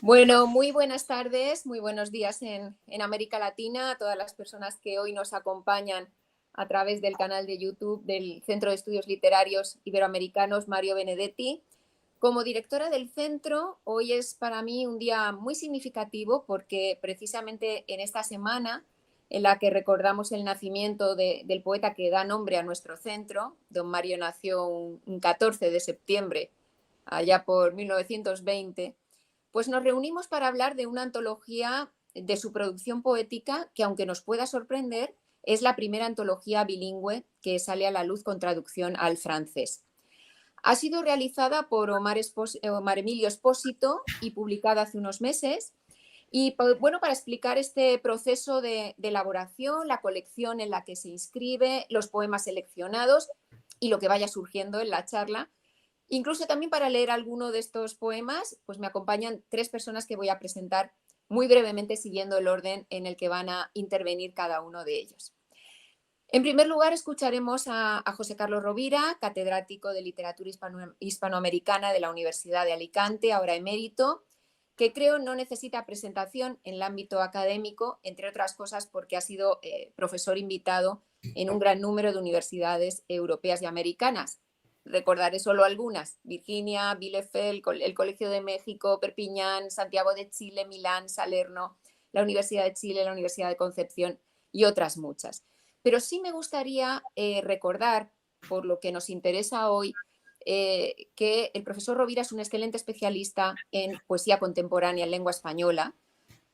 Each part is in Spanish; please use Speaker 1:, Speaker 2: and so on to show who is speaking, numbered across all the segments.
Speaker 1: Bueno, muy buenas tardes, muy buenos días en América Latina, a todas las personas que hoy nos acompañan a través del canal de YouTube del Centro de Estudios Literarios Iberoamericanos Mario Benedetti. Como directora del centro, hoy es para mí un día muy significativo porque precisamente en esta semana en la que recordamos el nacimiento del poeta que da nombre a nuestro centro, don Mario nació un 14 de septiembre, allá por 1920, pues nos reunimos para hablar de una antología de su producción poética que, aunque nos pueda sorprender, es la primera antología bilingüe que sale a la luz con traducción al francés. Ha sido realizada por Omar Emilio Espósito y publicada hace unos meses. Y bueno, para explicar este proceso de elaboración, la colección en la que se inscribe, los poemas seleccionados y lo que vaya surgiendo en la charla, incluso también para leer alguno de estos poemas, pues me acompañan tres personas que voy a presentar muy brevemente siguiendo el orden en el que van a intervenir cada uno de ellos. En primer lugar, escucharemos a José Carlos Rovira, catedrático de Literatura Hispanoamericana de la Universidad de Alicante, ahora emérito, que creo no necesita presentación en el ámbito académico, entre otras cosas porque ha sido profesor invitado en un gran número de universidades europeas y americanas. Recordaré solo algunas: Virginia, Bielefeld, el Colegio de México, Perpiñán, Santiago de Chile, Milán, Salerno, la Universidad de Chile, la Universidad de Concepción y otras muchas. Pero sí me gustaría recordar, por lo que nos interesa hoy, que el profesor Rovira es un excelente especialista en poesía contemporánea en lengua española.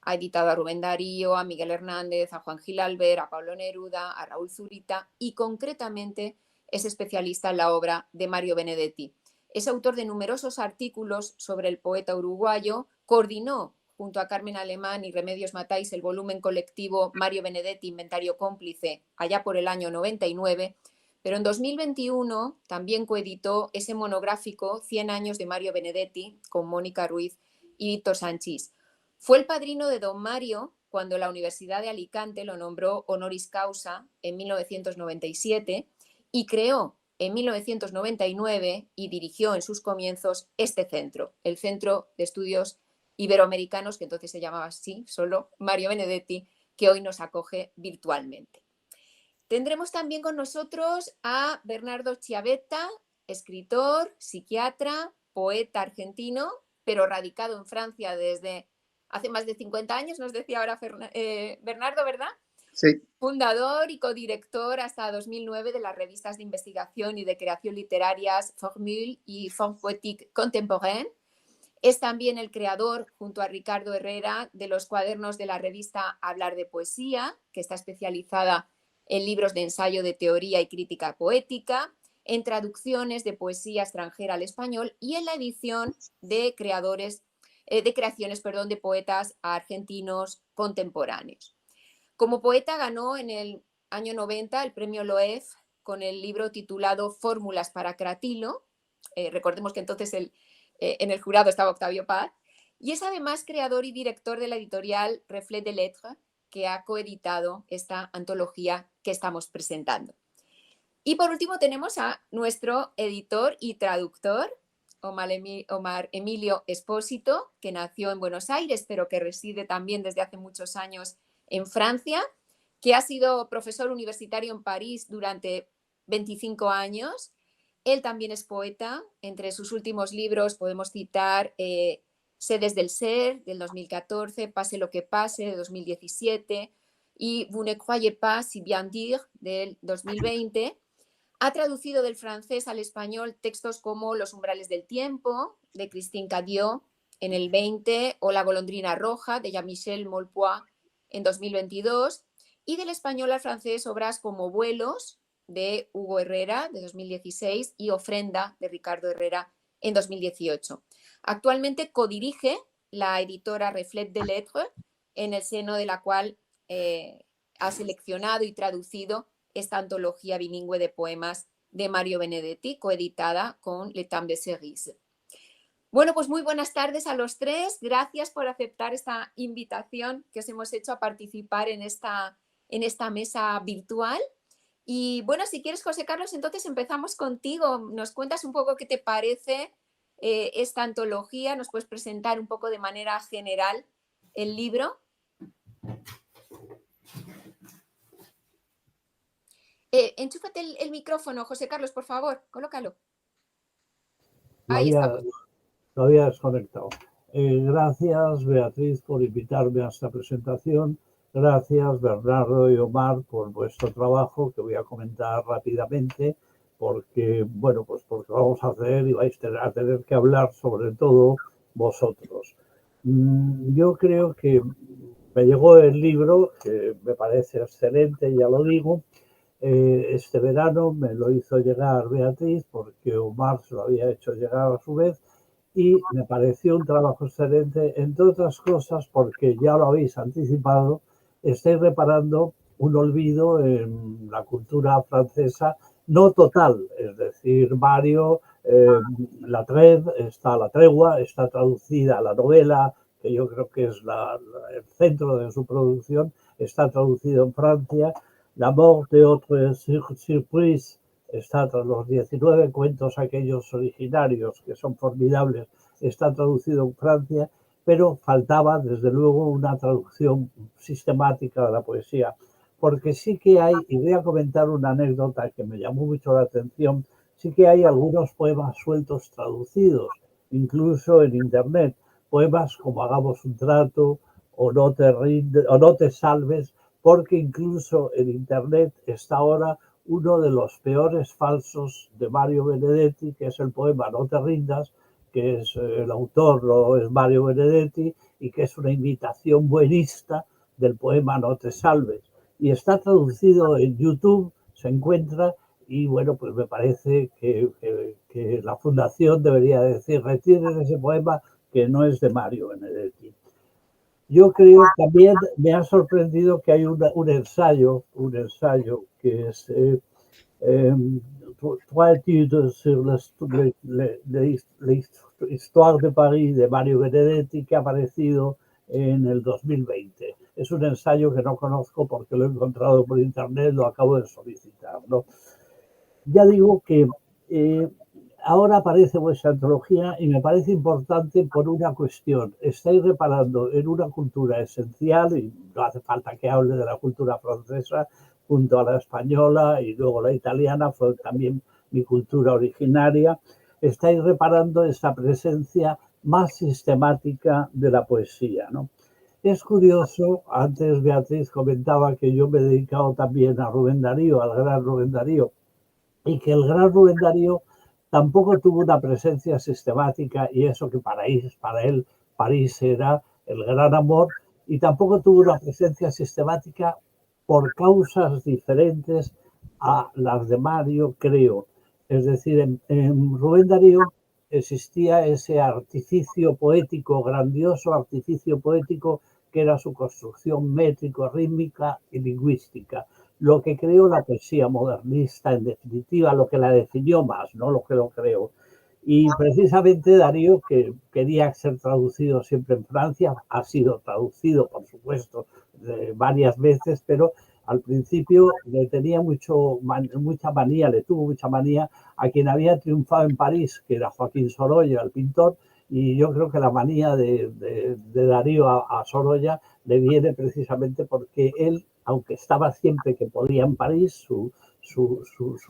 Speaker 1: Ha editado a Rubén Darío, a Miguel Hernández, a Juan Gil Albert, a Pablo Neruda, a Raúl Zurita y concretamente es especialista en la obra de Mario Benedetti. Es autor de numerosos artículos sobre el poeta uruguayo, coordinó junto a Carmen Alemán y Remedios Matáis el volumen colectivo Mario Benedetti, Inventario Cómplice, allá por el año 99, pero en 2021 también coeditó ese monográfico 100 años de Mario Benedetti con Mónica Ruiz y Víctor Sanchís. Fue el padrino de don Mario cuando la Universidad de Alicante lo nombró honoris causa en 1997 y creó en 1999 y dirigió en sus comienzos este centro, el Centro de Estudios Iberoamericanos, que entonces se llamaba así, solo Mario Benedetti, que hoy nos acoge virtualmente. Tendremos también con nosotros a Bernardo Chiavetta, escritor, psiquiatra, poeta argentino, pero radicado en Francia desde hace más de 50 años, nos decía ahora Bernardo, ¿verdad?
Speaker 2: Sí.
Speaker 1: Fundador y codirector hasta 2009 de las revistas de investigación y de creación literarias Formule y Forme Poétique Contemporaine. Es también el creador, junto a Ricardo Herrera, de los cuadernos de la revista Hablar de Poesía, que está especializada en libros de ensayo de teoría y crítica poética, en traducciones de poesía extranjera al español y en la edición de creaciones de poetas argentinos contemporáneos. Como poeta ganó en el año 90 el premio Loef con el libro titulado Fórmulas para Cratilo. Recordemos que entonces en el jurado estaba Octavio Paz. Y es además creador y director de la editorial Reflet des Lettres, que ha coeditado esta antología que estamos presentando. Y por último tenemos a nuestro editor y traductor, Omar Emilio Espósito, que nació en Buenos Aires, pero que reside también desde hace muchos años en Francia, que ha sido profesor universitario en París durante 25 años. Él también es poeta. Entre sus últimos libros podemos citar Sedes del Ser, del 2014, Pase lo que pase, de 2017, y Vous ne croyez pas si bien dire, del 2020. Ha traducido del francés al español textos como Los umbrales del tiempo, de Christine Cadieux, en el 20, o La golondrina roja, de Jean-Michel Molpois, en 2022, y del español al francés obras como Vuelos, de Hugo Herrera, de 2016, y Ofrenda, de Ricardo Herrera, en 2018. Actualmente codirige la editora Reflet des Lettres, en el seno de la cual ha seleccionado y traducido esta antología bilingüe de poemas de Mario Benedetti, coeditada con Le Temps de Cerise. Bueno, pues muy buenas tardes a los tres. Gracias por aceptar esta invitación que os hemos hecho a participar en esta mesa virtual. Y bueno, si quieres, José Carlos, entonces empezamos contigo. Nos cuentas un poco qué te parece esta antología. ¿Nos puedes presentar un poco de manera general el libro? Enchúfate el micrófono, José Carlos, por favor, colócalo.
Speaker 2: Lo
Speaker 1: Ahí estamos.
Speaker 2: había desconectado. Gracias, Beatriz, por invitarme a esta presentación. Gracias, Bernardo y Omar, por vuestro trabajo, que voy a comentar rápidamente, porque, bueno, pues porque vamos a hacer y vais a tener que hablar sobre todo vosotros. Yo creo que me llegó el libro, que me parece excelente, ya lo digo. Este verano me lo hizo llegar Beatriz, porque Omar se lo había hecho llegar a su vez, y me pareció un trabajo excelente, entre otras cosas porque ya lo habéis anticipado, estáis reparando un olvido en la cultura francesa, no total, es decir, Mario, La Tregua, está traducida a la novela, que yo creo que es el centro de su producción, está traducido en Francia. La mort de autre surprise está tras los 19 cuentos aquellos originarios que son formidables, está traducido en Francia, pero faltaba desde luego una traducción sistemática de la poesía, porque sí que hay, y voy a comentar una anécdota que me llamó mucho la atención, sí que hay algunos poemas sueltos traducidos, incluso en internet, poemas como Hagamos un trato o No te salves, porque incluso en internet está ahora uno de los peores falsos de Mario Benedetti, que es el poema No te rindas, que es el autor no es Mario Benedetti, y que es una imitación buenista del poema No te salves. Y está traducido en YouTube, se encuentra, y bueno, pues me parece que la fundación debería decir, retiren ese poema que no es de Mario Benedetti. Yo creo también me ha sorprendido que hay un ensayo que es Trois études sur l'histoire de París de Mario Benedetti, que ha aparecido en el 2020. Es un ensayo que no conozco porque lo he encontrado por internet, lo acabo de solicitar, ¿no? Ya digo que ahora aparece vuestra antología y me parece importante por una cuestión. Estáis reparando en una cultura esencial, y no hace falta que hable de la cultura francesa, junto a la española y luego la italiana, fue también mi cultura originaria. Estáis reparando esta presencia más sistemática de la poesía, ¿no? Es curioso, antes Beatriz comentaba que yo me he dedicado también a Rubén Darío, al gran Rubén Darío, y que el gran Rubén Darío tampoco tuvo una presencia sistemática, y eso que para él París era el gran amor, y tampoco tuvo una presencia sistemática por causas diferentes a las de Mario, creo. Es decir, en Rubén Darío existía ese artificio poético, grandioso artificio poético, que era su construcción métrico-rítmica y lingüística, lo que creó la poesía modernista, en definitiva, lo que la definió más, no lo que lo creó. Y precisamente Darío, que quería ser traducido siempre en Francia, ha sido traducido, por supuesto, varias veces, pero al principio le tenía mucha manía, le tuvo mucha manía a quien había triunfado en París, que era Joaquín Sorolla, el pintor, y yo creo que la manía de Darío a Sorolla le viene precisamente porque él, aunque estaba siempre que podía en París, su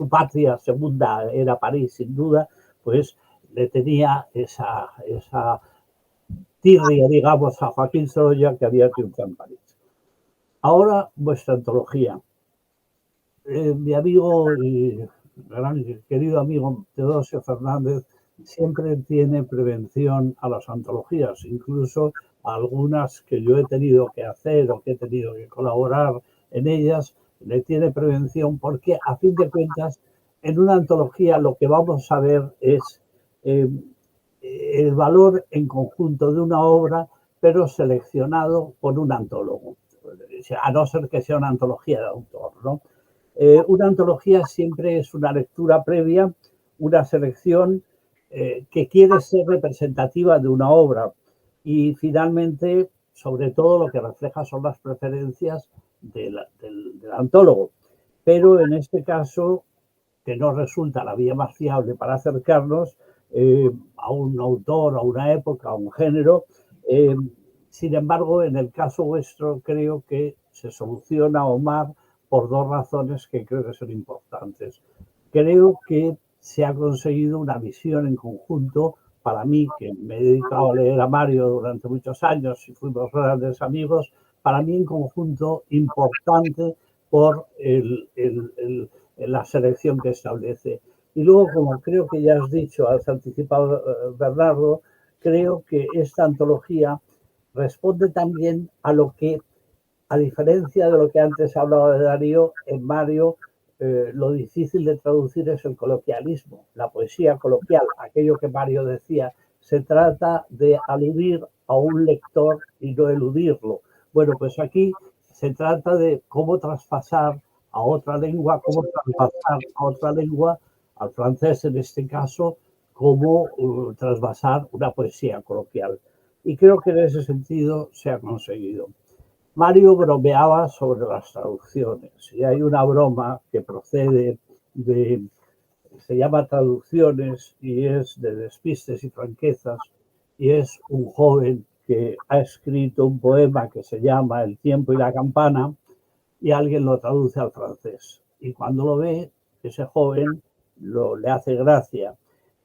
Speaker 2: patria segunda era París, sin duda, pues le tenía esa tirria, digamos, a Joaquín Sorolla, que había triunfado en París. Ahora, vuestra antología. Mi amigo y gran querido amigo Teodosio Fernández siempre tiene prevención a las antologías, incluso a algunas que yo he tenido que hacer o que he tenido que colaborar en ellas, le tiene prevención porque, a fin de cuentas, en una antología lo que vamos a ver es el valor en conjunto de una obra, pero seleccionado por un antólogo, a no ser que sea una antología de autor, ¿no? Una antología siempre es una lectura previa, una selección que quiere ser representativa de una obra, y finalmente, sobre todo, lo que refleja son las preferencias del antólogo. Pero en este caso, que no resulta la vía más fiable para acercarnos, a un autor, a una época, a un género. Sin embargo, en el caso vuestro, creo que se soluciona, Omar, por dos razones que creo que son importantes. Creo que se ha conseguido una visión en conjunto. Para mí, que me he dedicado a leer a Mario durante muchos años y fuimos grandes amigos, para mí en conjunto importante por la selección que establece. Y luego, como creo que ya has dicho, has anticipado, Bernardo, creo que esta antología responde también a lo que, a diferencia de lo que antes hablaba de Darío, en Mario lo difícil de traducir es el coloquialismo, la poesía coloquial, aquello que Mario decía, se trata de aludir a un lector y no eludirlo. Bueno, pues aquí se trata de cómo traspasar a otra lengua, cómo traspasar a otra lengua, al francés en este caso, cómo trasvasar una poesía coloquial. Y creo que en ese sentido se ha conseguido. Mario bromeaba sobre las traducciones y hay una broma que procede de, se llama Traducciones y es de Despistes y Franquezas y es un joven que ha escrito un poema que se llama El tiempo y la campana y alguien lo traduce al francés. Y cuando lo ve, ese joven le hace gracia.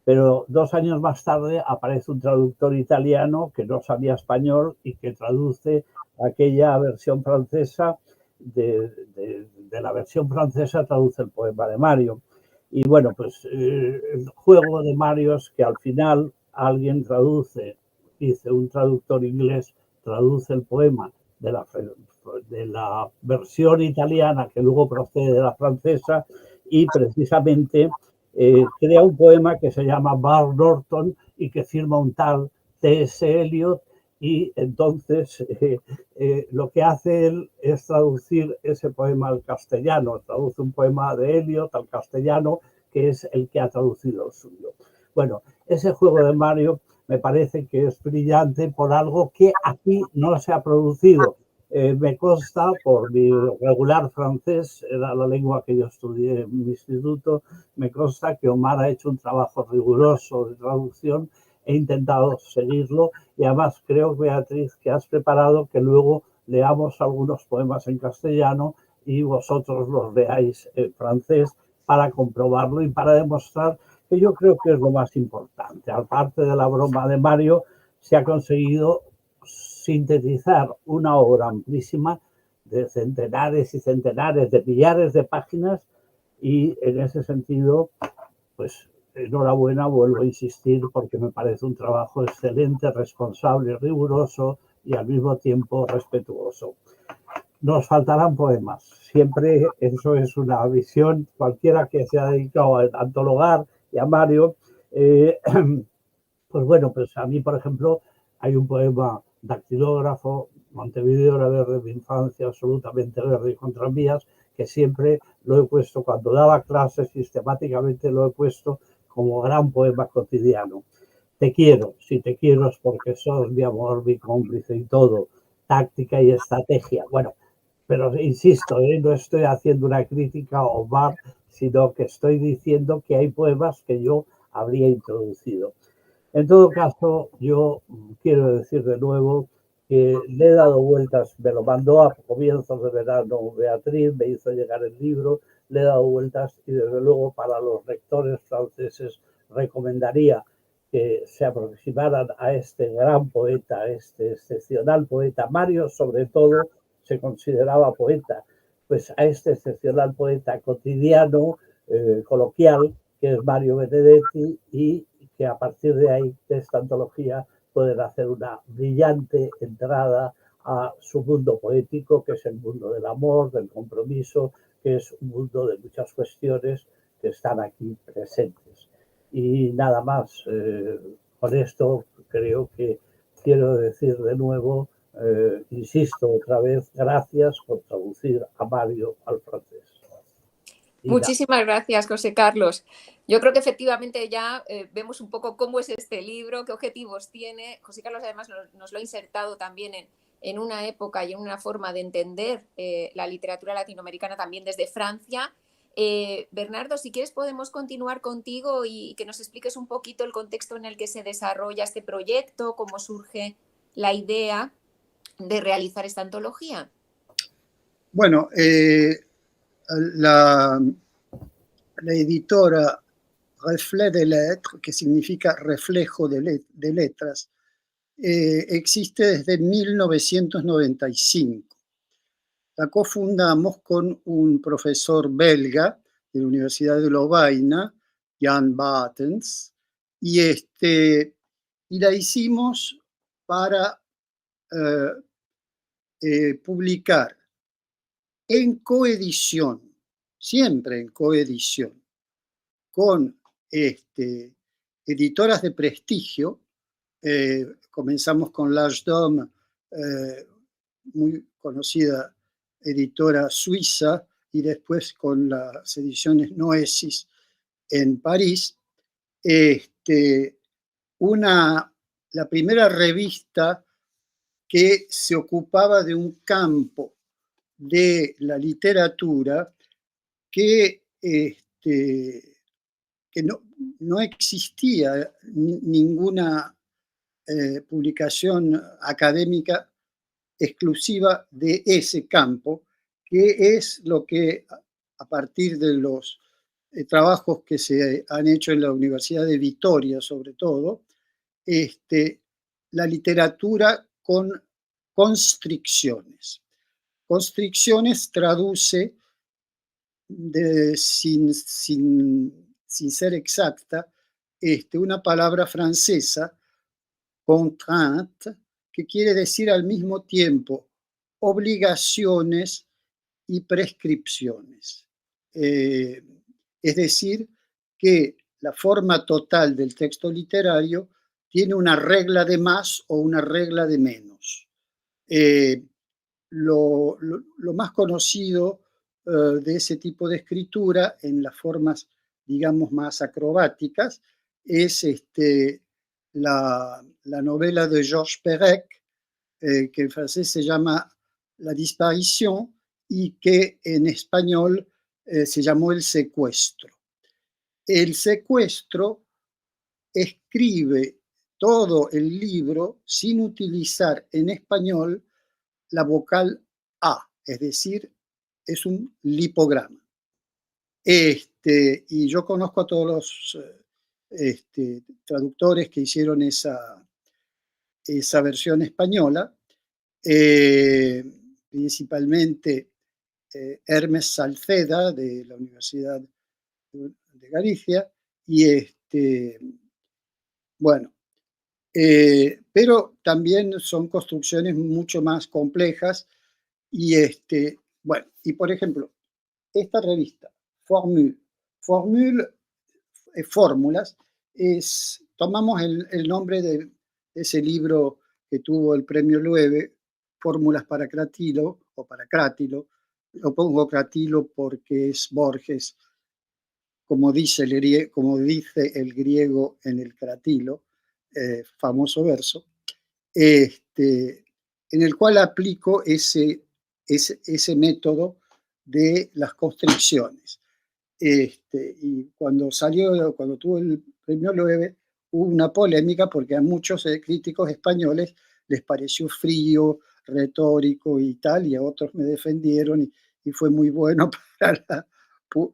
Speaker 2: Pero 2 años más tarde aparece un traductor italiano que no sabía español y que traduce aquella versión francesa, de la versión francesa traduce el poema de Mario. Y bueno, pues el juego de Mario es que al final alguien traduce, dice un traductor inglés, traduce el poema de la versión italiana que luego procede de la francesa y precisamente crea un poema que se llama Bar Norton y que firma un tal T.S. Eliot y entonces lo que hace él es traducir ese poema al castellano, traduce un poema de Eliot al castellano que es el que ha traducido el suyo. Bueno, ese juego de Mario me parece que es brillante por algo que aquí no se ha producido. Me consta, por mi regular francés, era la lengua que yo estudié en mi instituto, me consta que Omar ha hecho un trabajo riguroso de traducción, he intentado seguirlo y además creo, Beatriz, que has preparado que luego leamos algunos poemas en castellano y vosotros los leáis en francés para comprobarlo y para demostrar que yo creo que es lo más importante. Aparte de la broma de Mario, se ha conseguido sintetizar una obra amplísima de centenares y centenares de millares de páginas y en ese sentido, pues enhorabuena, vuelvo a insistir, porque me parece un trabajo excelente, responsable, riguroso y al mismo tiempo respetuoso. Nos faltarán poemas, siempre eso es una visión, cualquiera que se ha dedicado a antologar y a Mario, pues bueno, pues a mí, por ejemplo, hay un poema dactilógrafo, Montevideo era verde, mi infancia absolutamente verde y con tranvías, que siempre lo he puesto, cuando daba clases sistemáticamente lo he puesto como gran poema cotidiano. Te quiero, si te quiero es porque sos mi amor, mi cómplice y todo, táctica y estrategia. Bueno, pero insisto, no estoy haciendo una crítica a Omar, sino que estoy diciendo que hay poemas que yo habría introducido. En todo caso, yo quiero decir de nuevo que le he dado vueltas, me lo mandó a comienzos de verano Beatriz, me hizo llegar el libro, le he dado vueltas y desde luego para los lectores franceses recomendaría que se aproximaran a este gran poeta, a este excepcional poeta. Mario, sobre todo, se consideraba poeta, pues a este excepcional poeta cotidiano, coloquial, que es Mario Benedetti, y que a partir de ahí, de esta antología, pueden hacer una brillante entrada a su mundo poético, que es el mundo del amor, del compromiso, que es un mundo de muchas cuestiones que están aquí presentes. Y nada más, con esto creo que quiero decir de nuevo, insisto otra vez, gracias por traducir a Mario al francés.
Speaker 1: Muchísimas gracias, José Carlos. Yo creo que efectivamente ya vemos un poco cómo es este libro, qué objetivos tiene. José Carlos además nos lo ha insertado también en una época y en una forma de entender la literatura latinoamericana también desde Francia. Bernardo, si quieres podemos continuar contigo y que nos expliques un poquito el contexto en el que se desarrolla este proyecto, cómo surge la idea de realizar esta antología.
Speaker 3: Bueno, la editora Reflet des Lettres, que significa reflejo de letras, existe desde 1995. La cofundamos con un profesor belga de la Universidad de Lovaina, Jan Batens, y la hicimos para publicar en coedición, siempre en coedición, con editoras de prestigio. Comenzamos con L'Age d'Homme, muy conocida editora suiza, y después con las ediciones Noesis en París. La primera revista que se ocupaba de un campo de la literatura que no existía ninguna publicación académica exclusiva de ese campo, que es lo que, a partir de los trabajos que se han hecho en la Universidad de Vitoria, sobre todo, la literatura con constricciones. Constricciones traduce, sin ser exacta, una palabra francesa, contrainte, que quiere decir al mismo tiempo obligaciones y prescripciones. Es decir, que la forma total del texto literario tiene una regla de más o una regla de menos. Lo más conocido de ese tipo de escritura, en las formas, digamos, más acrobáticas, es la novela de Georges Perec, que en francés se llama La disparición y que en español se llamó El secuestro. El secuestro escribe todo el libro sin utilizar en español la vocal A, es decir, es un lipograma. Y yo conozco a todos los traductores que hicieron esa versión española, principalmente Hermes Salceda, de la Universidad de Galicia, y bueno, pero también son construcciones mucho más complejas, y bueno, y por ejemplo, esta revista, Formule, Fórmulas, tomamos el nombre de ese libro que tuvo el premio Loewe, Fórmulas para Cratilo, o para Crátilo. Lo pongo Cratilo porque es Borges, como dice el griego en el Cratilo, famoso verso, en el cual aplico ese método de las constricciones. Y cuando tuvo el premio Loewe, hubo una polémica porque a muchos críticos españoles les pareció frío, retórico y tal, y a otros me defendieron, y fue muy bueno para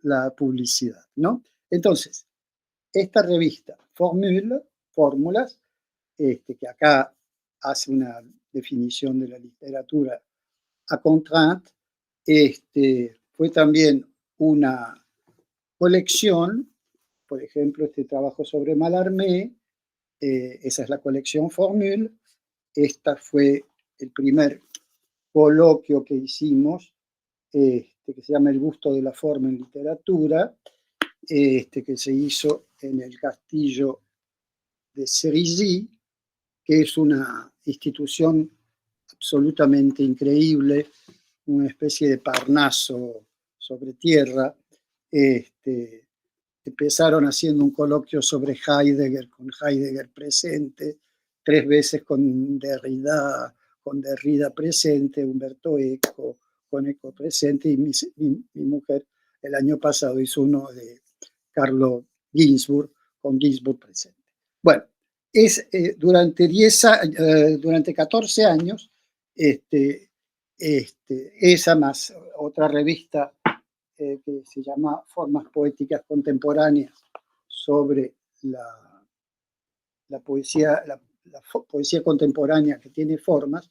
Speaker 3: la publicidad, ¿no? Entonces, esta revista, Fórmulas, que acá hace una definición de la literatura a contrainte, fue también una colección. Por ejemplo, este trabajo sobre Mallarmé, esa es la colección Formule. Esta fue el primer coloquio que hicimos, que se llama El gusto de la forma en literatura, que se hizo en el castillo de Cerisy, que es una institución absolutamente increíble, una especie de Parnaso sobre tierra. Empezaron haciendo un coloquio sobre Heidegger, con Heidegger presente, 3 veces con Derrida presente, Humberto Eco con Eco presente, y mi mujer el año pasado hizo uno de Carlo Ginzburg, con Ginzburg presente. Bueno, durante 14 años, esa más otra revista que se llama Formas Poéticas Contemporáneas sobre la poesía, la poesía contemporánea que tiene formas,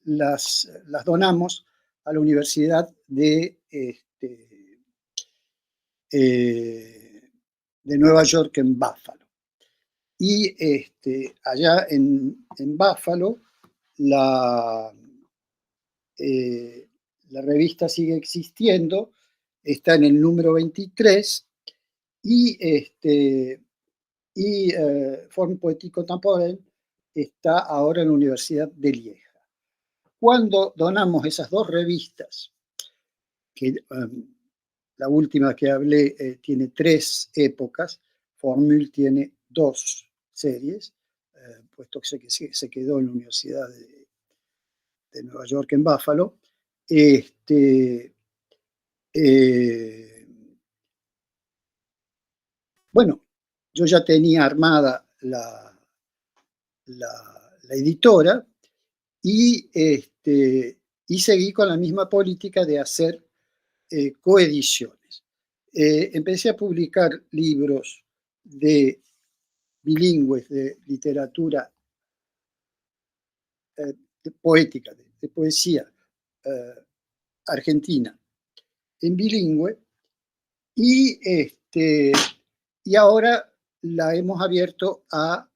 Speaker 3: las donamos a la Universidad de Nueva York en Buffalo. Y allá en Buffalo la revista sigue existiendo, está en el número 23 y Forme Poétique Contemporaine está ahora en la Universidad de Lieja. Cuando donamos esas dos revistas, que la última que hablé tiene 3 épocas, Formule tiene 2 series, puesto que se quedó en la Universidad de Nueva York en Buffalo. Bueno, yo ya tenía armada la editora y seguí con la misma política de hacer coediciones. Empecé a publicar libros bilingües de literatura poética, de poesía argentina en bilingüe y ahora la hemos abierto a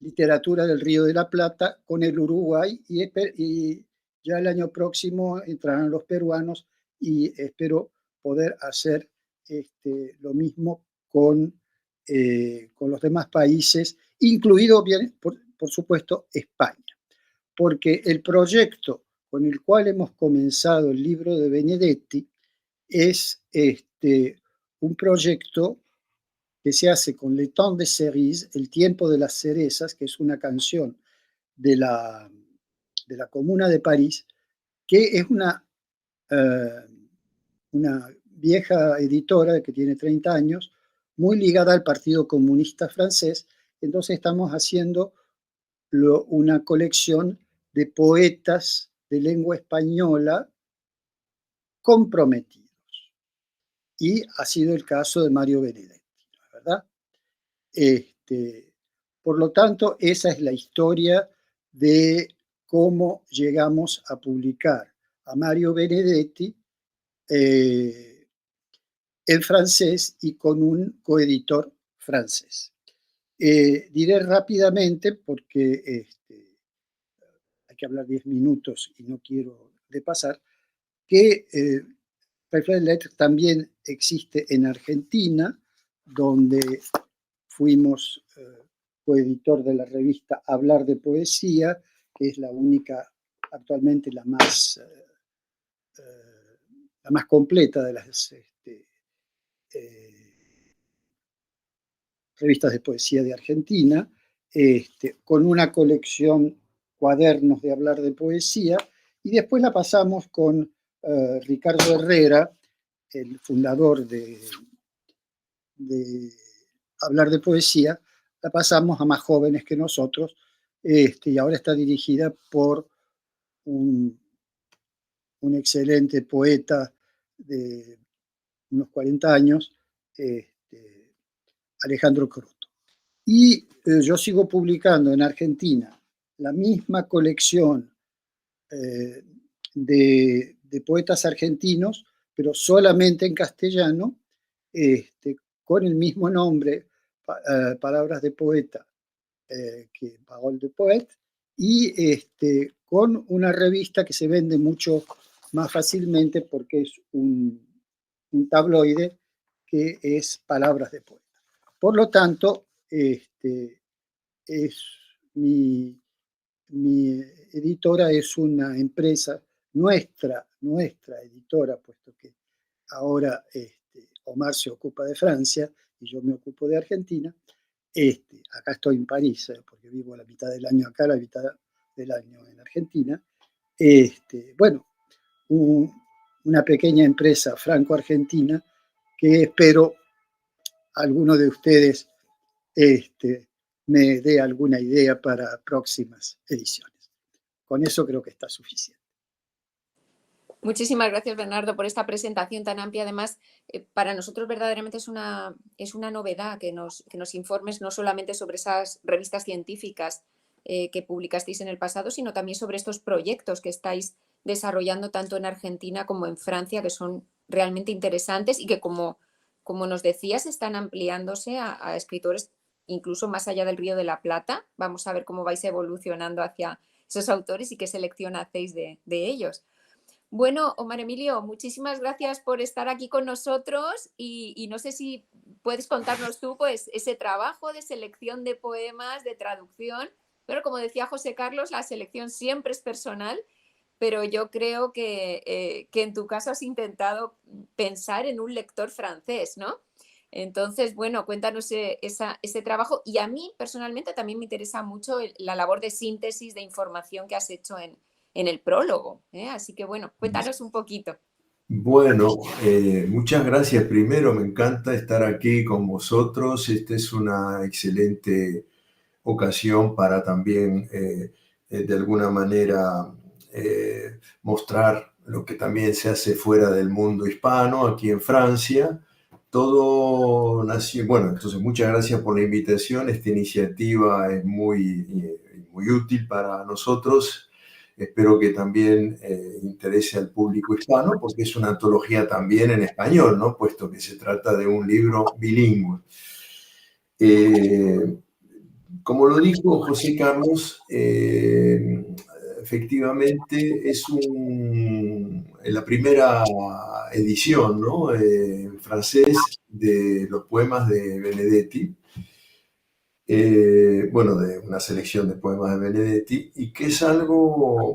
Speaker 3: literatura del Río de la Plata con el Uruguay y ya el año próximo entrarán los peruanos y espero poder hacer lo mismo con los demás países, incluido, bien, por supuesto, España. Porque el proyecto con el cual hemos comenzado el libro de Benedetti es un proyecto que se hace con Le Temps des Cerises, El tiempo de las cerezas, que es una canción de la Comuna de París, que es una vieja editora que tiene 30 años, muy ligada al Partido Comunista francés. Entonces estamos haciendo una colección de poetas de lengua española comprometidos. Y ha sido el caso de Mario Benedetti, ¿verdad? Por lo tanto, esa es la historia de cómo llegamos a publicar a Mario Benedetti en francés y con un coeditor francés. Diré rápidamente, porque hay que hablar 10 minutos y no quiero repasar, que Reflet Lettres también existe en Argentina, donde fuimos coeditor de la revista Hablar de Poesía, que es la única, actualmente la más completa de las revistas de poesía de Argentina, con una colección cuadernos de Hablar de Poesía, y después la pasamos con Ricardo Herrera, el fundador de Hablar de Poesía, la pasamos a más jóvenes que nosotros, y ahora está dirigida por un excelente poeta de unos 40 años, Alejandro Croto. Y yo sigo publicando en Argentina la misma colección de poetas argentinos, pero solamente en castellano, con el mismo nombre, Palabras de Poeta, que Parole de Poète, y con una revista que se vende mucho más fácilmente porque es un tabloide que es Palabras de Poeta. Por lo tanto, mi editora es una empresa, nuestra editora, puesto que ahora Omar se ocupa de Francia y yo me ocupo de Argentina. Acá estoy en París, porque vivo la mitad del año acá, la mitad del año en Argentina. Bueno, una pequeña empresa franco-argentina que espero alguno de ustedes me dé alguna idea para próximas ediciones. Con eso creo que está suficiente.
Speaker 1: Muchísimas gracias, Bernardo, por esta presentación tan amplia. Además, para nosotros verdaderamente es una novedad que nos informes no solamente sobre esas revistas científicas que publicasteis en el pasado, sino también sobre estos proyectos que estáis desarrollando tanto en Argentina como en Francia, que son realmente interesantes y que, como nos decías, están ampliándose a escritores incluso más allá del Río de la Plata. Vamos a ver cómo vais evolucionando hacia esos autores y qué selección hacéis de ellos. Bueno, Omar Emilio, muchísimas gracias por estar aquí con nosotros y no sé si puedes contarnos tú pues ese trabajo de selección de poemas, de traducción, pero como decía José Carlos, la selección siempre es personal, pero yo creo que en tu caso has intentado pensar en un lector francés, ¿no? Entonces, bueno, cuéntanos ese trabajo y a mí personalmente también me interesa mucho la labor de síntesis de información que has hecho en el prólogo, ¿eh? Así que bueno, cuéntanos un poquito.
Speaker 4: Bueno, muchas gracias. Primero, me encanta estar aquí con vosotros. Esta es una excelente ocasión para también, de alguna manera, mostrar lo que también se hace fuera del mundo hispano, aquí en Francia. Todo nació, bueno, entonces muchas gracias por la invitación. Esta iniciativa es muy útil para nosotros. Espero que también interese al público hispano, porque es una antología también en español, ¿no? Puesto que se trata de un libro bilingüe. Como lo dijo José Carlos, efectivamente es la primera edición, ¿no? En francés de los poemas de Benedetti. Bueno, de una selección de poemas de Benedetti, y que es algo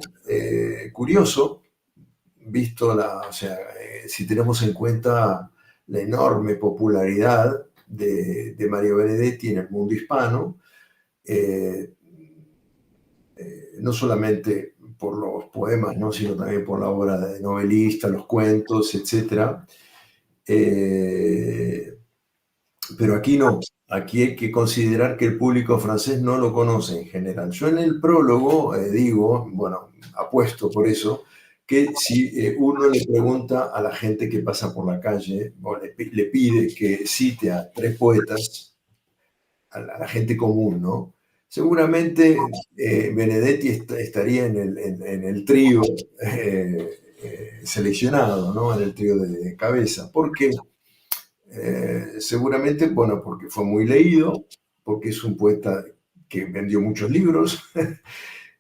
Speaker 4: curioso, visto si tenemos en cuenta la enorme popularidad de Mario Benedetti en el mundo hispano, no solamente por los poemas, ¿no? Sino también por la obra de novelista, los cuentos, etc. Pero aquí no. Aquí hay que considerar que el público francés no lo conoce en general. Yo en el prólogo digo, bueno, apuesto por eso, que si uno le pregunta a la gente que pasa por la calle o le pide que cite a 3 poetas, a la gente común, ¿no? Seguramente Benedetti estaría en el trío seleccionado, ¿no? En el trío de cabeza. ¿Por qué? Seguramente, bueno, porque fue muy leído, porque es un poeta que vendió muchos libros,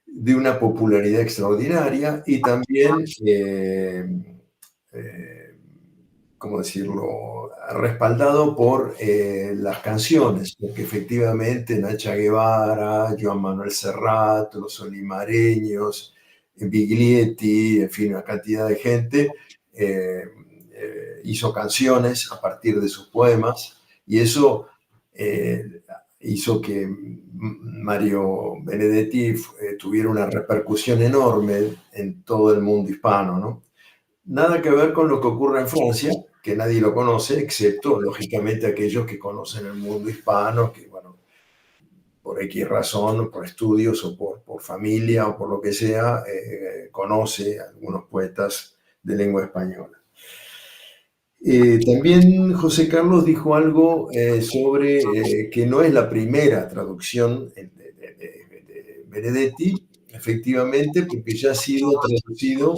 Speaker 4: de una popularidad extraordinaria y también, ¿cómo decirlo?, respaldado por las canciones, porque efectivamente Nacha Guevara, Joan Manuel Serrat, los Olimareños, Biglietti, en fin, una cantidad de gente hizo canciones a partir de sus poemas, y eso hizo que Mario Benedetti tuviera una repercusión enorme en todo el mundo hispano, ¿no? Nada que ver con lo que ocurre en Francia, que nadie lo conoce, excepto, lógicamente, aquellos que conocen el mundo hispano, que, bueno, por X razón, por estudios o por familia o por lo que sea, conoce a algunos poetas de lengua española. También José Carlos dijo algo sobre que no es la primera traducción de Benedetti, efectivamente, porque ya ha sido traducido.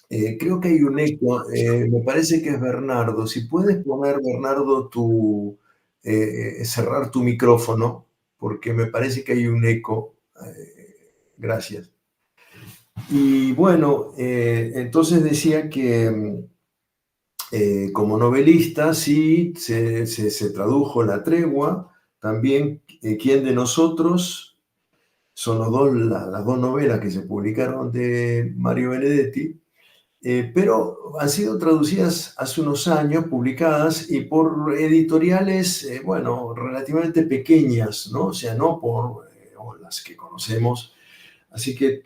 Speaker 4: Creo que hay un eco, me parece que es Bernardo. Si puedes poner, Bernardo, cerrar tu micrófono, porque me parece que hay un eco. Gracias. Y bueno, entonces decía que como novelista sí se tradujo La Tregua, también ¿Quién de nosotros? Son las dos novelas que se publicaron de Mario Benedetti. Pero han sido traducidas hace unos años, publicadas, y por editoriales, bueno, relativamente pequeñas, ¿no? O sea, no por las que conocemos Así que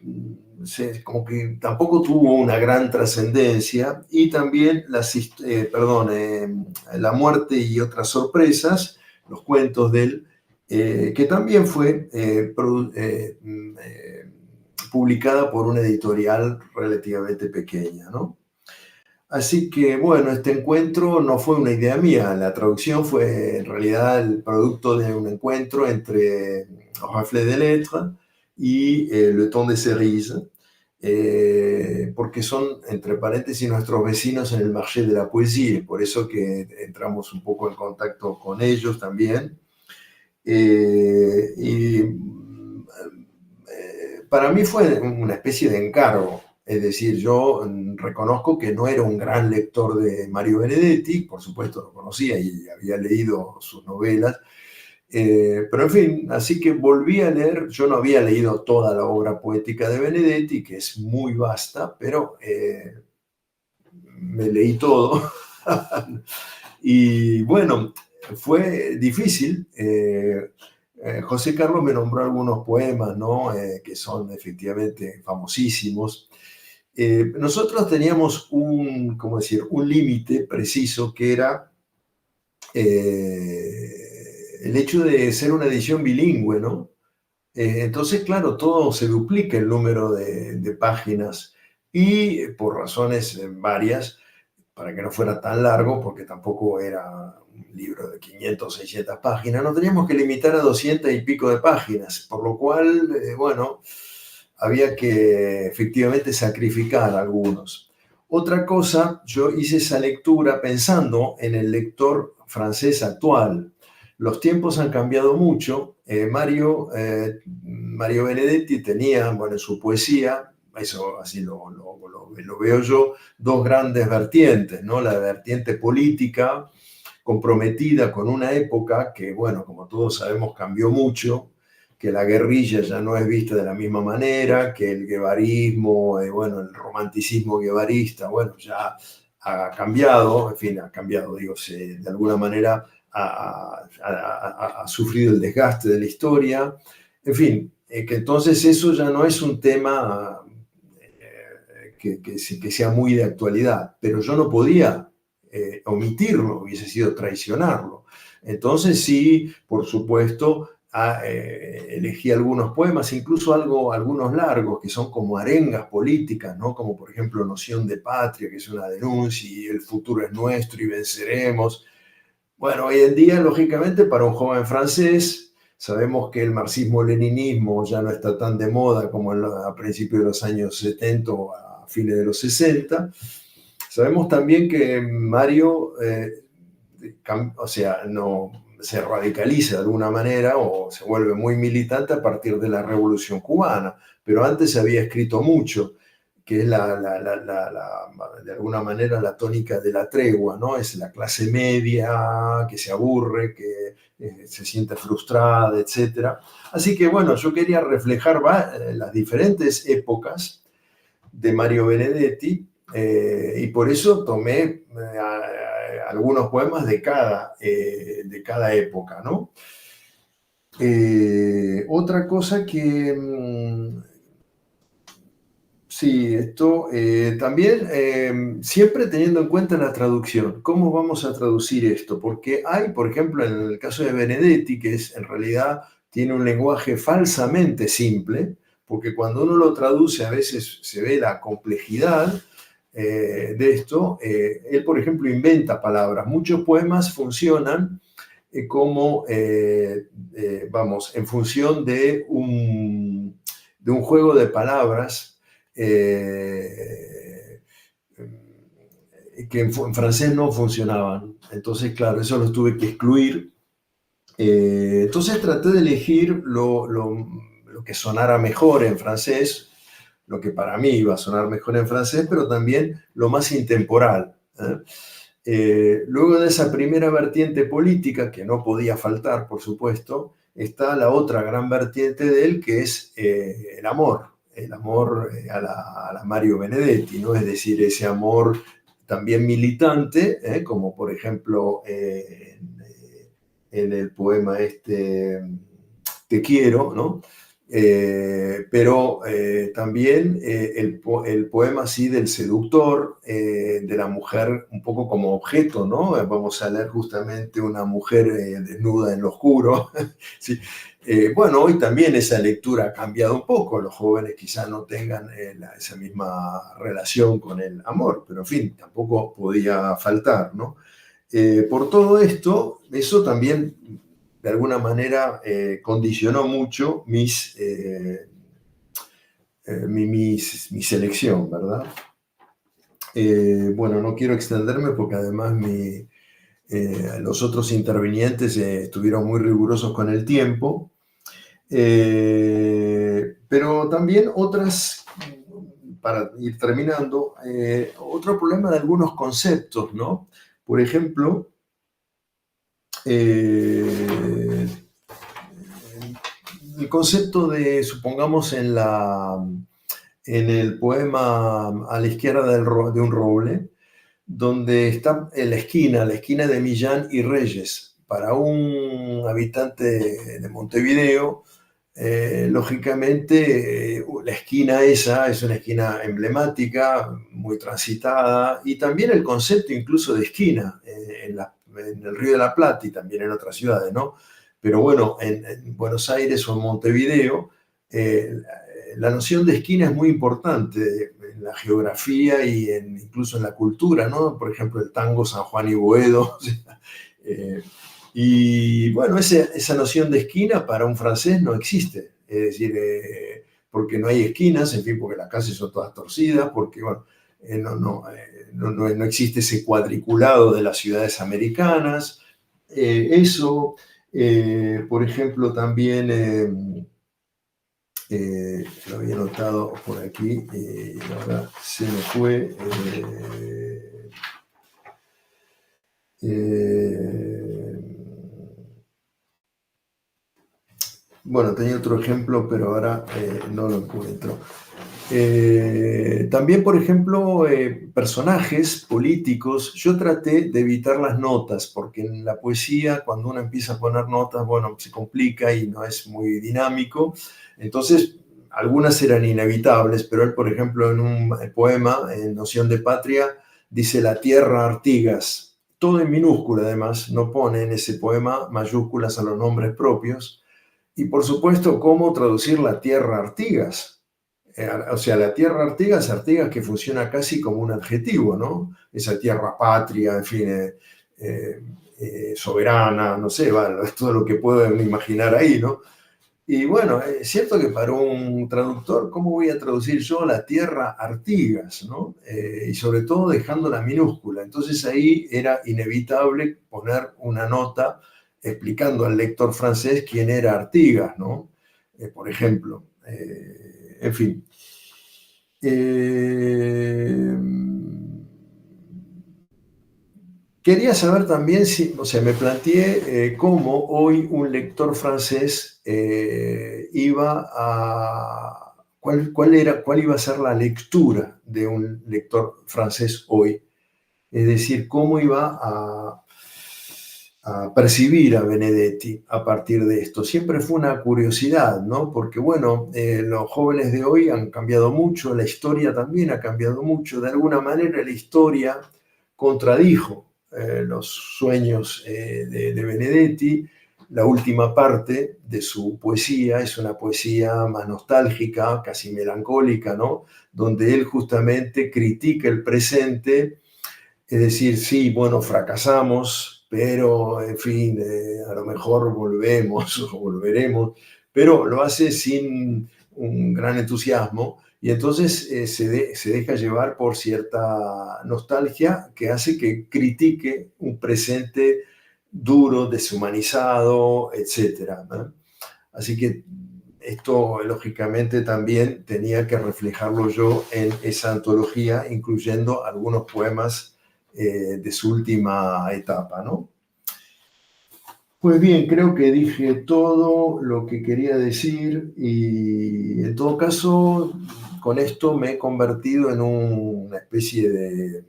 Speaker 4: como que tampoco tuvo una gran trascendencia. Y también La muerte y otras sorpresas, los cuentos de él, que también fue publicada por una editorial relativamente pequeña, ¿no? Así que, bueno, este encuentro no fue una idea mía. La traducción fue en realidad el producto de un encuentro entre Reflet des Lettres y Le Temps des Cerises, porque son, entre paréntesis, nuestros vecinos en el marché de la poesía. Por eso que entramos un poco en contacto con ellos también. Para mí fue una especie de encargo. Es decir, yo reconozco que no era un gran lector de Mario Benedetti, por supuesto lo conocía y había leído sus novelas, pero en fin, así que volví a leer. Yo no había leído toda la obra poética de Benedetti, que es muy vasta, pero me leí todo. Y bueno, fue difícil. José Carlos me nombró algunos poemas, ¿no? Que son efectivamente famosísimos. Nosotros teníamos un límite preciso, que era el hecho de ser una edición bilingüe, ¿no? Entonces, claro, todo se duplica el número de páginas, y por razones varias, para que no fuera tan largo, porque tampoco era un libro de 500, 600 páginas, nos teníamos que limitar a 200 y pico de páginas, por lo cual, bueno, había que efectivamente sacrificar algunos. Otra cosa, yo hice esa lectura pensando en el lector francés actual. Los tiempos han cambiado mucho. Mario Benedetti tenía, bueno, en su poesía, eso así lo veo yo, dos grandes vertientes, ¿no? La vertiente política, comprometida con una época que, bueno, como todos sabemos, cambió mucho, que la guerrilla ya no es vista de la misma manera, que el guevarismo, bueno, el romanticismo guevarista, bueno, ya ha cambiado, en fin, ha cambiado, digo, de alguna manera ha sufrido el desgaste de la historia, en fin, que entonces eso ya no es un tema que sea muy de actualidad, pero yo no podía omitirlo, hubiese sido traicionarlo. Entonces sí, por supuesto, elegí algunos poemas, incluso algunos largos, que son como arengas políticas, ¿no? Como por ejemplo Noción de Patria, que es una denuncia, y El futuro es nuestro y venceremos. Bueno, hoy en día, lógicamente, para un joven francés, sabemos que el marxismo-leninismo ya no está tan de moda como a principios de los años 70 o a fines de los 60. Sabemos también que Mario, no se radicaliza de alguna manera o se vuelve muy militante a partir de la Revolución Cubana, pero antes había escrito mucho, que es de alguna manera la tónica de la tregua, ¿no? Es la clase media que se aburre, que se siente frustrada, etc. Así que, bueno, yo quería reflejar las diferentes épocas de Mario Benedetti, y por eso tomé algunos poemas de cada época, ¿no? Otra cosa que... Sí, esto también, siempre teniendo en cuenta la traducción. ¿Cómo vamos a traducir esto? Porque hay, por ejemplo, en el caso de Benedetti, que en realidad tiene un lenguaje falsamente simple, porque cuando uno lo traduce a veces se ve la complejidad de esto. Él, por ejemplo, inventa palabras. Muchos poemas funcionan en función de un juego de palabras, que en francés no funcionaban. Entonces, claro, eso los tuve que excluir. Entonces traté de elegir lo que sonara mejor en francés, lo que para mí iba a sonar mejor en francés, pero también lo más intemporal. Luego de esa primera vertiente política, que no podía faltar, por supuesto, está la otra gran vertiente de él, que es el amor a la Mario Benedetti, ¿no? Es decir, ese amor también militante, como por ejemplo en el poema Te quiero, ¿no? Pero también el poema así del seductor, de la mujer un poco como objeto, ¿no? Vamos a leer justamente una mujer desnuda en lo oscuro. Sí. Bueno, hoy también esa lectura ha cambiado un poco, los jóvenes quizá no tengan esa misma relación con el amor, pero en fin, tampoco podía faltar, ¿no? Por todo esto, eso también de alguna manera condicionó mucho mi selección, ¿verdad? Bueno, no quiero extenderme porque además los otros intervinientes estuvieron muy rigurosos con el tiempo, pero también otras, para ir terminando, otro problema de algunos conceptos, ¿no? Por ejemplo, el concepto de, supongamos, en el poema A la izquierda de un roble, donde está en la esquina de Millán y Reyes. Para un habitante de Montevideo, lógicamente, la esquina esa es una esquina emblemática, muy transitada, y también el concepto incluso de esquina en el Río de la Plata y también en otras ciudades, ¿no? Pero bueno, en Buenos Aires o en Montevideo, la noción de esquina es muy importante en la geografía y incluso en la cultura, ¿no? Por ejemplo, el tango San Juan y Boedo. Y bueno, esa noción de esquina para un francés no existe. Es decir, porque no hay esquinas, en fin, porque las calles son todas torcidas, porque bueno, no existe ese cuadriculado de las ciudades americanas. Eso, por ejemplo, también lo había notado por aquí y ahora se me fue. Bueno, tenía otro ejemplo, pero ahora no lo encuentro. También, por ejemplo, personajes políticos. Yo traté de evitar las notas, porque en la poesía, cuando uno empieza a poner notas, bueno, se complica y no es muy dinámico. Entonces, algunas eran inevitables, pero él, por ejemplo, en un poema, en Noción de Patria, dice la tierra Artigas. Todo en minúscula, además, no pone en ese poema mayúsculas a los nombres propios. Y por supuesto, ¿cómo traducir la tierra Artigas? O sea, la tierra Artigas que funciona casi como un adjetivo, ¿no? Esa tierra patria, en fin, soberana, no sé, es todo lo que puedo imaginar ahí, ¿no? Y bueno, es cierto que para un traductor, ¿cómo voy a traducir yo la tierra Artigas, ¿no? Y sobre todo dejando la minúscula. Entonces ahí era inevitable poner una nota explicando al lector francés quién era Artigas, ¿no? Por ejemplo. En fin. Quería saber también si, o sea, me planteé cómo hoy un lector francés cuál iba a ser la lectura de un lector francés hoy. Es decir, cómo iba a percibir a Benedetti a partir de esto. Siempre fue una curiosidad, ¿no? Porque, bueno, los jóvenes de hoy han cambiado mucho, la historia también ha cambiado mucho. De alguna manera la historia contradijo los sueños de Benedetti. La última parte de su poesía es una poesía más nostálgica, casi melancólica, ¿no? Donde él justamente critica el presente, es decir, sí, bueno, fracasamos, pero en fin, a lo mejor volvemos o volveremos, pero lo hace sin un gran entusiasmo y entonces se deja llevar por cierta nostalgia que hace que critique un presente duro, deshumanizado, etc., ¿no? Así que esto, lógicamente, también tenía que reflejarlo yo en esa antología, incluyendo algunos poemas de su última etapa, ¿no? Pues bien, creo que dije todo lo que quería decir y en todo caso con esto me he convertido en una especie de,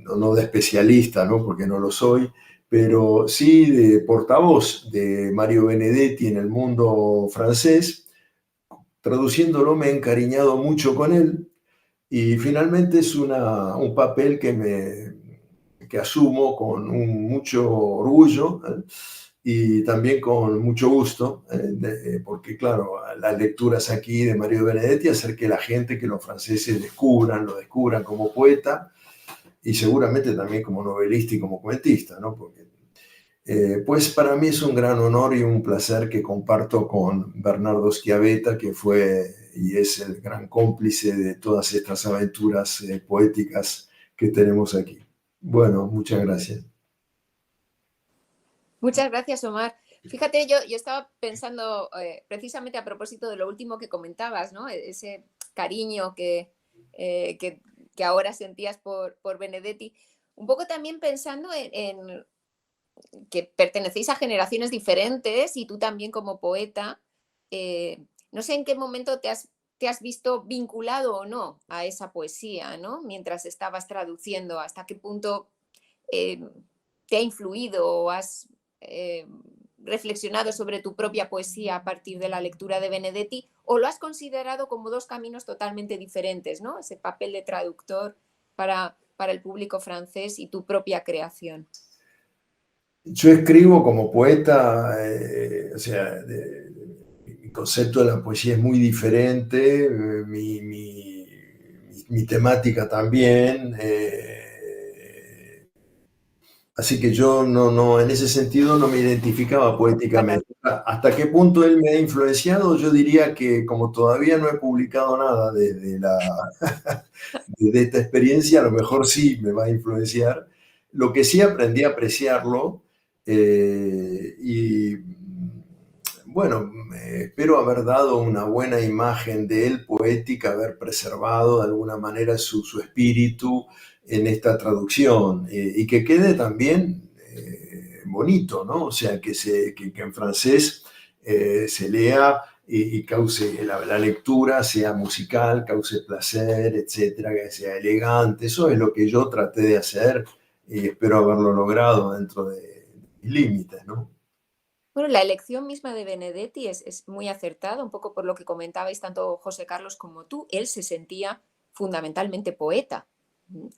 Speaker 4: no de especialista, ¿no? Porque no lo soy, pero sí de portavoz de Mario Benedetti en el mundo francés. Traduciéndolo me he encariñado mucho con él y finalmente es un papel que asumo con mucho orgullo, y también con mucho gusto, porque claro, las lecturas aquí de Mario Benedetti hacer que la gente, que los franceses lo descubran como poeta y seguramente también como novelista y como cuentista, ¿no? Porque, pues para mí es un gran honor y un placer que comparto con Bernardo Schiavetta, que fue y es el gran cómplice de todas estas aventuras poéticas que tenemos aquí. Bueno, muchas gracias.
Speaker 1: Muchas gracias, Omar. Fíjate, yo estaba pensando precisamente a propósito de lo último que comentabas, ¿no? Ese cariño que ahora sentías por Benedetti. Un poco también pensando en que pertenecéis a generaciones diferentes y tú también como poeta, no sé en qué momento te has visto vinculado o no a esa poesía, ¿no? Mientras estabas traduciendo, hasta qué punto eh, te ha influido o has reflexionado sobre tu propia poesía a partir de la lectura de Benedetti, o lo has considerado como dos caminos totalmente diferentes, ¿no? Ese papel de traductor para el público francés y tu propia creación.
Speaker 4: Yo escribo como poeta, o sea, mi concepto de la poesía es muy diferente, mi temática también, así que yo en ese sentido no me identificaba poéticamente. ¿Hasta qué punto él me ha influenciado? Yo diría que como todavía no he publicado nada de esta experiencia, a lo mejor sí me va a influenciar. Lo que sí aprendí a apreciarlo, y bueno, espero haber dado una buena imagen de él poética, haber preservado de alguna manera su espíritu en esta traducción, y que quede también bonito, ¿no? O sea, que en francés se lea y cause la lectura, sea musical, cause placer, etcétera, que sea elegante. Eso es lo que yo traté de hacer y espero haberlo logrado dentro de mis límites, ¿no?
Speaker 1: Bueno, la elección misma de Benedetti es muy acertada, un poco por lo que comentabais tanto José Carlos como tú. Él se sentía fundamentalmente poeta,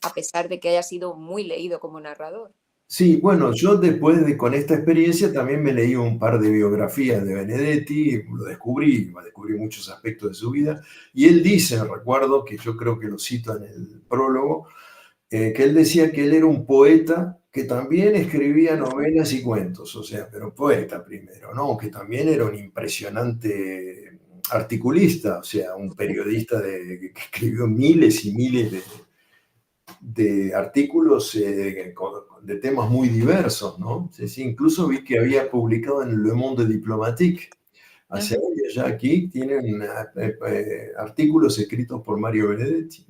Speaker 1: a pesar de que haya sido muy leído como narrador.
Speaker 4: Sí, bueno, yo con esta experiencia también me leí un par de biografías de Benedetti, lo descubrí muchos aspectos de su vida, y él dice, recuerdo que yo creo que lo cito en el prólogo, que él decía que él era un poeta que también escribía novelas y cuentos, o sea, pero poeta primero, ¿no? Que también era un impresionante articulista, o sea, un periodista que escribió miles y miles de artículos de temas muy diversos, ¿no? Sí, sí, incluso vi que había publicado en Le Monde Diplomatique. Hace años ya aquí tienen artículos escritos por Mario Benedetti.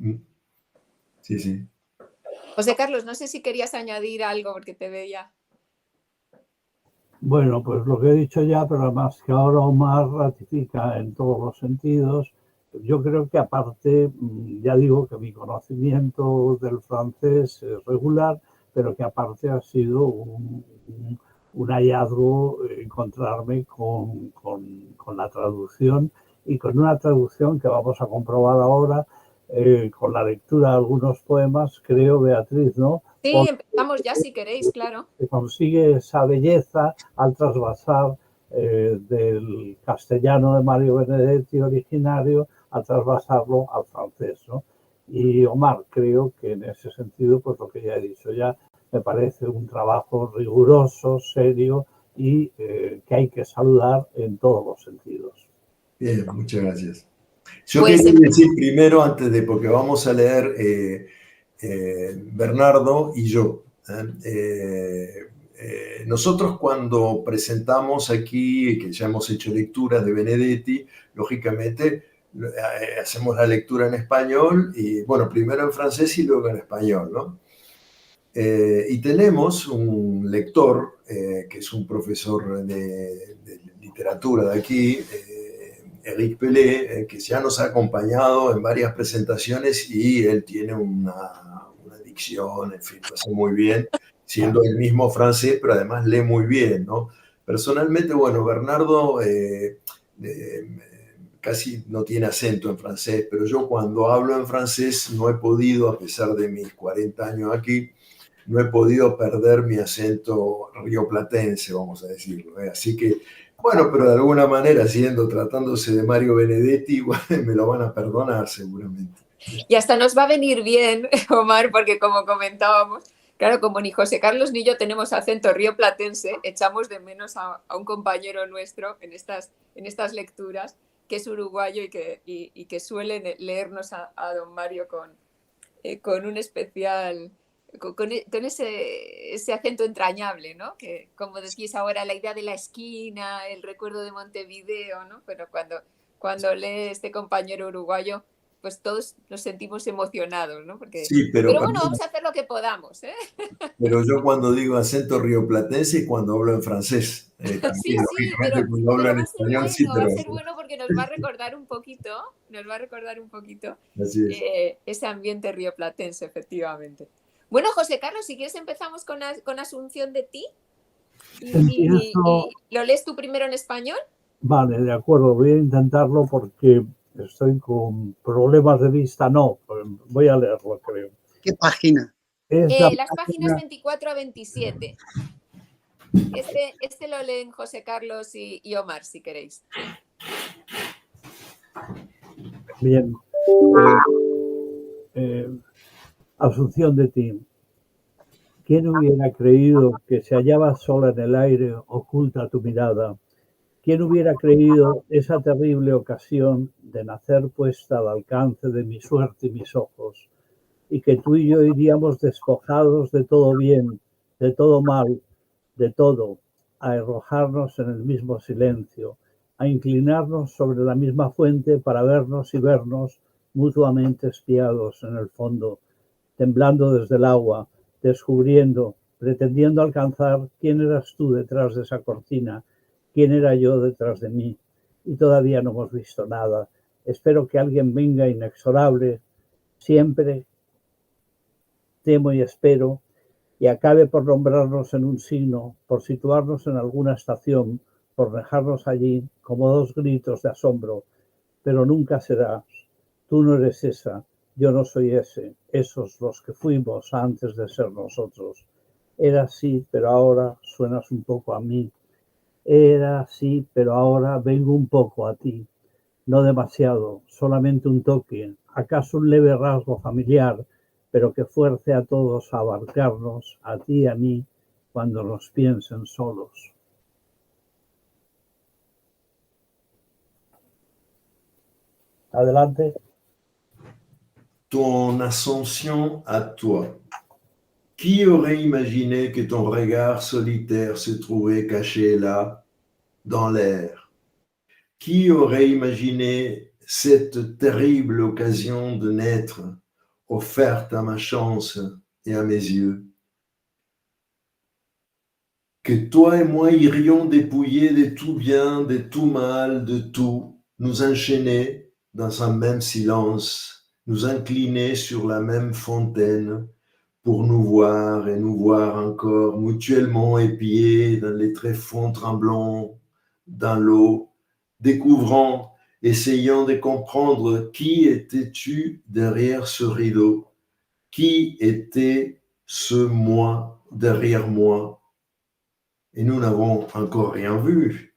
Speaker 4: Sí, sí.
Speaker 1: José Carlos, no sé si querías añadir algo porque te veía.
Speaker 2: Bueno, pues lo que he dicho ya, pero además que ahora Omar ratifica en todos los sentidos. Yo creo que aparte, ya digo que mi conocimiento del francés es regular, pero que aparte ha sido un hallazgo encontrarme con la traducción, y con una traducción que vamos a comprobar ahora, con la lectura de algunos poemas, creo, Beatriz, ¿no?
Speaker 1: Sí, empezamos ya si queréis, claro.
Speaker 2: Que consigue esa belleza al trasvasar del castellano de Mario Benedetti originario, a trasvasarlo al francés, ¿no? Y Omar, creo que en ese sentido, pues lo que ya he dicho ya, me parece un trabajo riguroso, serio y que hay que saludar en todos los sentidos.
Speaker 4: Bien, muchas gracias. Yo quería decir primero, porque vamos a leer Bernardo y yo. Nosotros cuando presentamos aquí, que ya hemos hecho lecturas de Benedetti, lógicamente hacemos la lectura en español, y bueno, primero en francés y luego en español, ¿no? Y tenemos un lector, que es un profesor de literatura de aquí, Eric Pelé, que ya nos ha acompañado en varias presentaciones, y él tiene una dicción, en fin, lo hace muy bien. siendo el mismo francés, pero además lee muy bien, ¿no? Personalmente, bueno, Bernardo casi no tiene acento en francés, pero yo cuando hablo en francés no he podido, a pesar de mis 40 años aquí, no he podido perder mi acento rioplatense, vamos a decirlo, ¿eh? Así que, bueno, pero de alguna manera, tratándose de Mario Benedetti, igual me lo van a perdonar seguramente.
Speaker 1: Y hasta nos va a venir bien, Omar, porque como comentábamos, claro, como ni José Carlos ni yo tenemos acento rioplatense, echamos de menos a un compañero nuestro en estas lecturas, que es uruguayo y que suele leernos a don Mario con un especial, con ese acento entrañable, ¿no? Que, como decís ahora, la idea de la esquina, el recuerdo de Montevideo, ¿no? Pero cuando lee este compañero uruguayo, pues todos nos sentimos emocionados, ¿no? Porque,
Speaker 4: sí,
Speaker 1: pero bueno, vamos a hacer lo que podamos, ¿eh?
Speaker 4: Pero yo cuando digo acento rioplatense y cuando hablo en francés.
Speaker 1: Sí,
Speaker 4: También,
Speaker 1: sí, pero
Speaker 4: lógicamente, cuando hablo en español, sí,
Speaker 1: va a
Speaker 4: pero
Speaker 1: ser bueno porque nos va a recordar un poquito
Speaker 4: así es.
Speaker 1: ese ambiente rioplatense, efectivamente. Bueno, José Carlos, si quieres empezamos con Asunción de ti
Speaker 2: Empiezo,
Speaker 1: y lo lees tú primero en español.
Speaker 2: vale, de acuerdo, voy a intentarlo porque estoy con problemas de vista, no, voy a leerlo, creo.
Speaker 3: ¿Qué página?
Speaker 2: Es la
Speaker 1: Las páginas
Speaker 2: página,
Speaker 1: 24 a 27. Este lo leen José Carlos y Omar, si queréis.
Speaker 2: bien, Asunción de ti. ¿Quién hubiera creído que se hallaba sola en el aire, oculta a tu mirada? ¿Quién hubiera creído esa terrible ocasión de nacer puesta al alcance de mi suerte y mis ojos? Y que tú y yo iríamos despojados de todo bien, de todo mal, de todo, a arrojarnos en el mismo silencio, a inclinarnos sobre la misma fuente para vernos y vernos mutuamente espiados en el fondo, temblando desde el agua, descubriendo, pretendiendo alcanzar quién eras tú detrás de esa cortina, quién era yo detrás de mí. Y todavía no hemos visto nada. Espero que alguien venga inexorable, siempre temo y espero, y acabe por nombrarnos en un signo, por situarnos en alguna estación, por dejarnos allí como dos gritos de asombro, pero nunca serás. Tú no eres esa, yo no soy ese, esos los que fuimos antes de ser nosotros. Era así, pero ahora suenas un poco a mí. Era así, pero ahora vengo un poco a ti. No demasiado, solamente un toque, acaso un leve rasgo familiar, pero que fuerce a todos a abarcarnos, a ti y a mí, cuando nos piensen solos. Adelante.
Speaker 4: Ton ascension à toi. Qui aurait imaginé que ton regard solitaire se trouvait caché là, dans l'air? Qui aurait imaginé cette terrible occasion de naître, offerte à ma chance et à mes yeux? Que toi et moi irions dépouillés de tout bien, de tout mal, de tout, nous enchaîner dans un même silence, nous incliner sur la même fontaine pour nous voir et nous voir encore mutuellement épiés dans les tréfonds tremblants, dans l'eau, découvrant, essayant de comprendre qui étais-tu derrière ce rideau, qui était ce moi derrière moi. Et nous n'avons encore rien vu.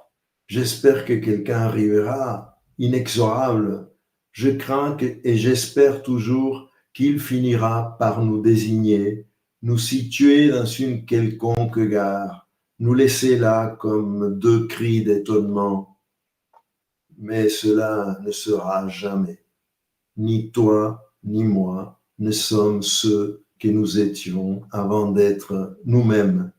Speaker 4: J'espère que quelqu'un arrivera, inexorable. Je crains et j'espère toujours qu'il finira par nous désigner, nous situer dans une quelconque gare, nous laisser là comme deux cris d'étonnement. Mais cela ne sera jamais. Ni toi, ni moi ne sommes ceux que nous étions avant d'être nous-mêmes.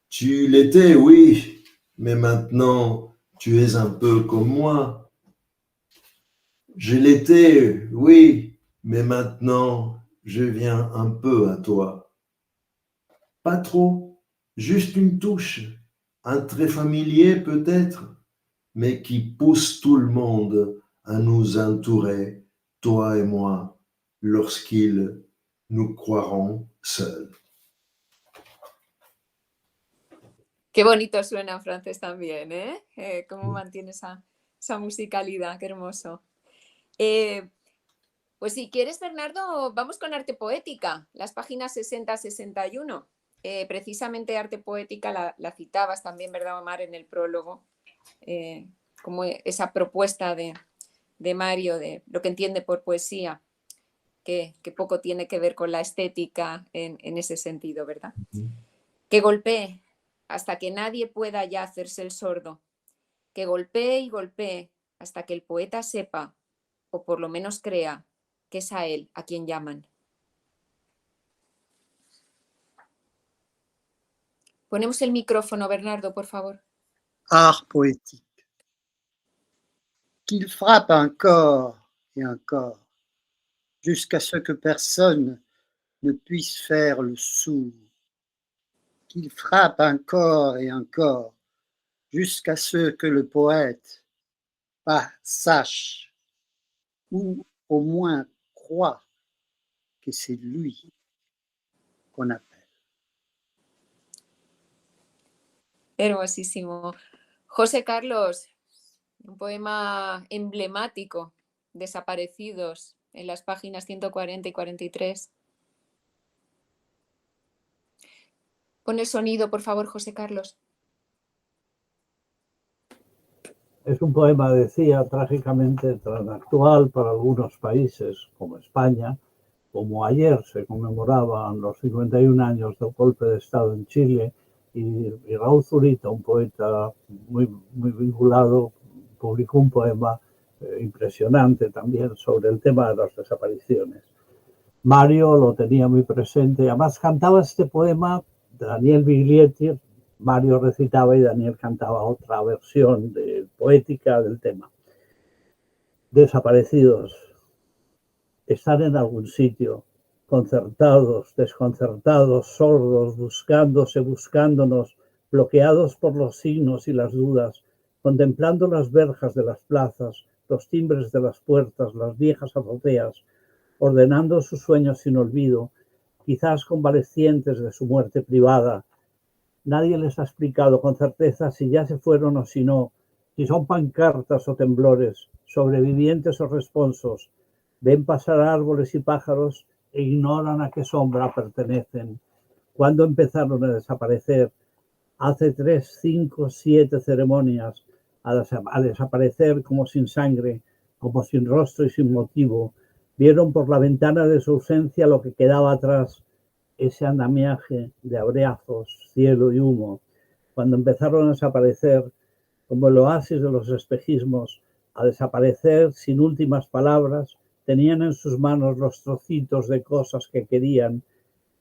Speaker 4: Tu l'étais, oui, mais maintenant tu es un peu comme moi. Je l'étais, oui, mais maintenant je viens un peu à toi. Pas trop, juste une touche, un trait familier peut-être, mais qui pousse tout le monde à nous entourer, toi et moi, lorsqu'ils nous croiront seuls.
Speaker 1: Qué bonito suena en francés también, ¿eh? Cómo mantiene esa musicalidad, qué hermoso. Pues si quieres, Bernardo, vamos con arte poética, las páginas 60-61. Precisamente arte poética la citabas también, ¿verdad, Omar, en el prólogo? Como esa propuesta de Mario, de lo que entiende por poesía, que poco tiene que ver con la estética en ese sentido, ¿verdad? Que golpee hasta que nadie pueda ya hacerse el sordo, que golpee y golpee hasta que el poeta sepa, o por lo menos crea, que es a él a quien llaman. Ponemos el micrófono, Bernardo, por favor.
Speaker 3: Art poétique. Qu'il frappe encore et encore, jusqu'à ce que personne ne puisse faire le sourd. Qu'il frappe encore et encore, jusqu'à ce que le poète sache, ou au moins croit, que c'est lui qu'on appelle.
Speaker 1: Hermosísimo. José Carlos, un poema emblemático, Desaparecidos, en las páginas 140 y 43. Pon el sonido, por favor, José Carlos.
Speaker 2: Es un poema, decía, trágicamente tan actual para algunos países como España, como ayer se conmemoraban los 51 años del golpe de Estado en Chile, y Raúl Zurita, un poeta muy vinculado, publicó un poema impresionante también sobre el tema de las desapariciones. Mario lo tenía muy presente, además cantaba este poema Daniel Biglietti. Mario recitaba y Daniel cantaba otra versión poética del tema. Desaparecidos. Están en algún sitio, concertados, desconcertados, sordos, buscándonos, bloqueados por los signos y las dudas, contemplando las verjas de las plazas, los timbres de las puertas, las viejas azoteas, ordenando sus sueños sin olvido, quizás convalecientes de su muerte privada. Nadie les ha explicado con certeza si ya se fueron o si no, si son pancartas o temblores, sobrevivientes o responsos. Ven pasar árboles y pájaros e ignoran a qué sombra pertenecen. ¿Cuándo empezaron a desaparecer? Hace 3, 5, 7 ceremonias, a desaparecer como sin sangre, como sin rostro y sin motivo. Vieron por la ventana de su ausencia lo que quedaba atrás, ese andamiaje de abrazos, cielo y humo. Cuando empezaron a desaparecer, como el oasis de los espejismos, a desaparecer sin últimas palabras, tenían en sus manos los trocitos de cosas que querían.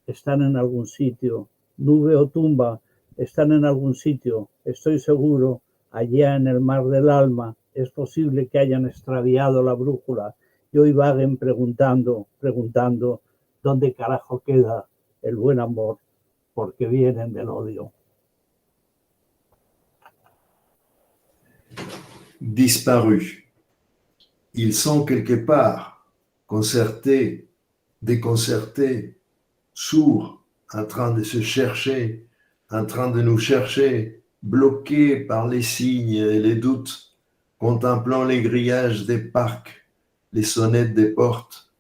Speaker 2: Están en algún sitio, nube o tumba, están en algún sitio, estoy seguro, allá en el mar del alma. Es posible que hayan extraviado la brújula y hoy vaguen preguntando, ¿dónde carajo queda el buen amor? Porque vienen del odio.
Speaker 4: Disparus. Ils sont quelque part, concertés, déconcertés, sourds, en train de se chercher, en train de nous chercher, bloqués par les signes et les doutes, contemplant les grillages des parcs, les sonnettes des portes,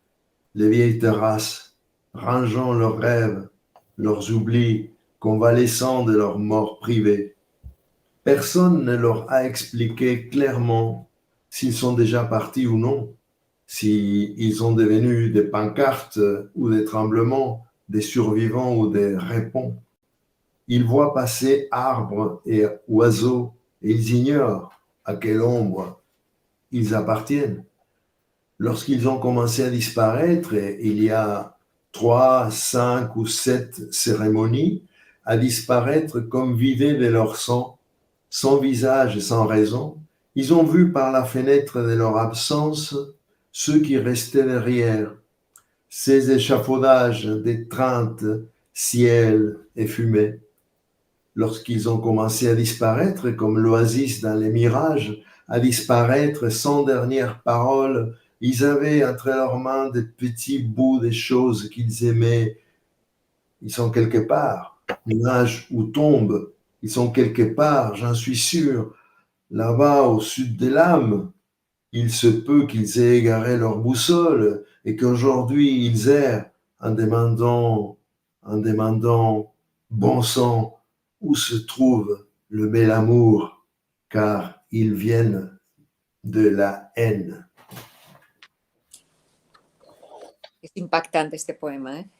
Speaker 4: les vieilles terrasses, rangeant leurs rêves, leurs oublis, convalescent de leur mort privée. Personne ne leur a expliqué clairement s'ils sont déjà partis ou non, s'ils sont devenus des pancartes ou des tremblements, des survivants ou des répons. Ils voient passer arbres et oiseaux et ils ignorent à quelle ombre ils appartiennent. Lorsqu'ils ont commencé à disparaître, il y a 3, 5 ou 7 cérémonies, à disparaître comme vidés de leur sang, sans visage et sans raison, ils ont vu par la fenêtre de leur absence ceux qui restaient derrière, ces échafaudages d'étreintes, ciel et fumée. Lorsqu'ils ont commencé à disparaître, comme l'oasis dans les mirages, à disparaître sans dernière parole, ils avaient entre leurs mains des petits bouts des choses qu'ils aimaient. Ils sont quelque part, nuages ou tombes, Ils sont quelque part, j'en suis sûr, là-bas au sud de l'âme. Il se peut qu'ils aient égaré leur boussole et qu'aujourd'hui ils errent en demandant, bon sang, où se trouve le bel amour, car ils viennent de la haine.
Speaker 1: Es impactante este poema, ¿eh?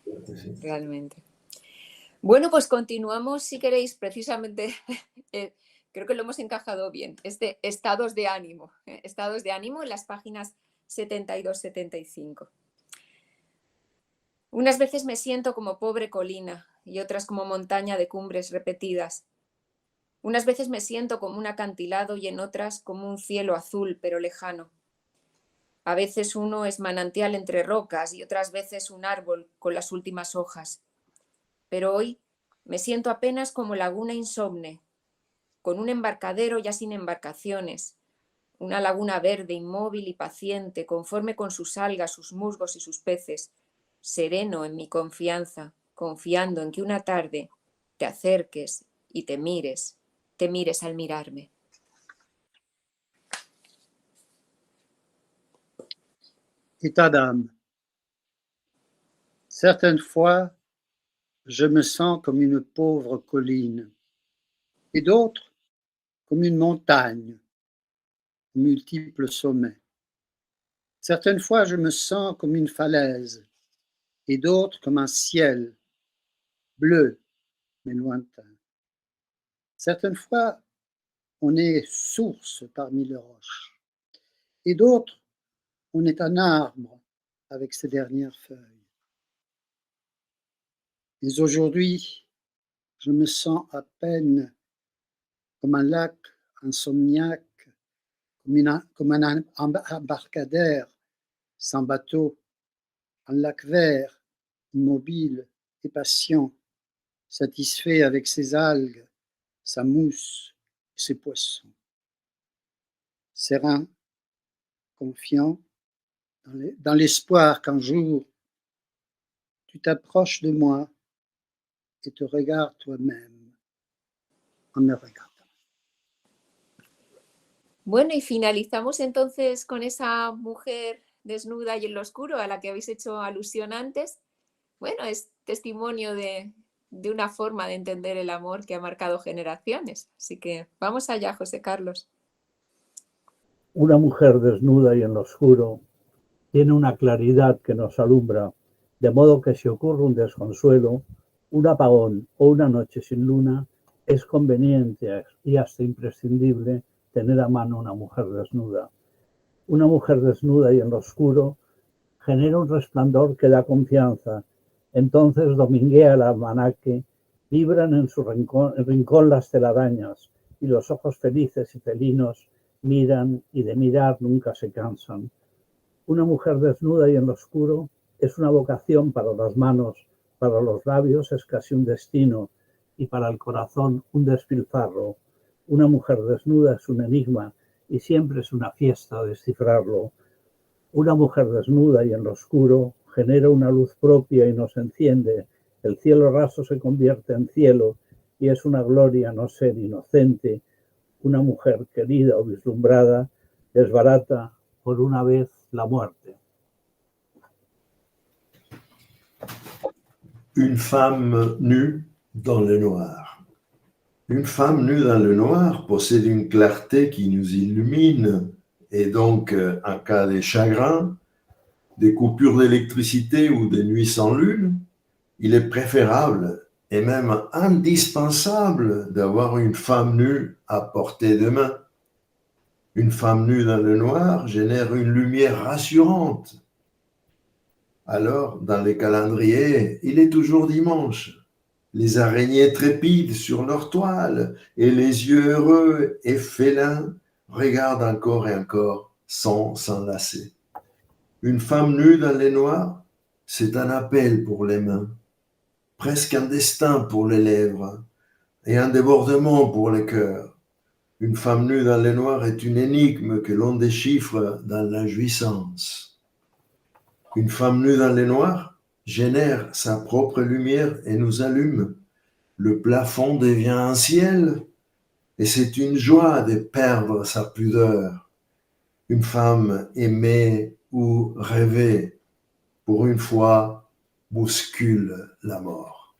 Speaker 1: Realmente. Bueno, pues continuamos, si queréis, precisamente, creo que lo hemos encajado bien, estados de ánimo en las páginas 72-75. Unas veces me siento como pobre colina y otras como montaña de cumbres repetidas. Unas veces me siento como un acantilado y en otras como un cielo azul pero lejano. A veces uno es manantial entre rocas y otras veces un árbol con las últimas hojas. Pero hoy me siento apenas como laguna insomne, con un embarcadero ya sin embarcaciones, una laguna verde, inmóvil y paciente, conforme con sus algas, sus musgos y sus peces, sereno en mi confianza, confiando en que una tarde te acerques y te mires al mirarme.
Speaker 3: État d'âme. Certaines fois, je me sens comme une pauvre colline, et d'autres comme une montagne, aux multiples sommets. Certaines fois, je me sens comme une falaise, et d'autres comme un ciel, bleu mais lointain. Certaines fois, on est source parmi les roches, et d'autres, on est un arbre avec ses dernières feuilles. Mais aujourd'hui, je me sens à peine comme un lac insomniaque, comme un embarcadère sans bateau, un lac vert, immobile et patient, satisfait avec ses algues, sa mousse et ses poissons. Serein, confiant, dans l'espoir qu'un jour, tu t'approches de moi et te regardes toi-même en me regardant.
Speaker 1: Bueno, y finalizamos entonces con esa mujer desnuda y en lo oscuro a la que habéis hecho alusión antes. Bueno, es testimonio de una forma de entender el amor que ha marcado generaciones. Así que vamos allá, José Carlos.
Speaker 2: Una mujer desnuda y en lo oscuro tiene una claridad que nos alumbra, de modo que si ocurre un desconsuelo, un apagón o una noche sin luna, es conveniente y hasta imprescindible tener a mano una mujer desnuda. Una mujer desnuda y en lo oscuro genera un resplandor que da confianza. Entonces dominguea el almanaque, vibran en su rincón las telarañas y los ojos felices y felinos miran y de mirar nunca se cansan. Una mujer desnuda y en lo oscuro es una vocación para las manos, para los labios es casi un destino y para el corazón un despilfarro. Una mujer desnuda es un enigma y siempre es una fiesta descifrarlo. Una mujer desnuda y en lo oscuro genera una luz propia y nos enciende. El cielo raso se convierte en cielo y es una gloria no ser inocente. Una mujer querida o vislumbrada desbarata por una vez la muerte.
Speaker 4: Une femme nue dans le noir. Une femme nue dans le noir possède une clarté qui nous illumine et donc, en cas de chagrin, des coupures d'électricité ou des nuits sans lune, il est préférable et même indispensable d'avoir une femme nue à portée de main. Une femme nue dans le noir génère une lumière rassurante. Alors, dans les calendriers, il est toujours dimanche. Les araignées trépident sur leur toile et les yeux heureux et félins regardent encore et encore sans s'enlacer. Une femme nue dans les noirs, c'est un appel pour les mains, presque un destin pour les lèvres et un débordement pour le cœur. Une femme nue dans les noirs est une énigme que l'on déchiffre dans la jouissance. Une femme nue dans les noirs génère sa propre lumière et nous allume. le plafond devient un ciel, et c'est une joie de perdre sa pudeur. Une femme aimée ou rêvée, pour une fois, bouscule la mort.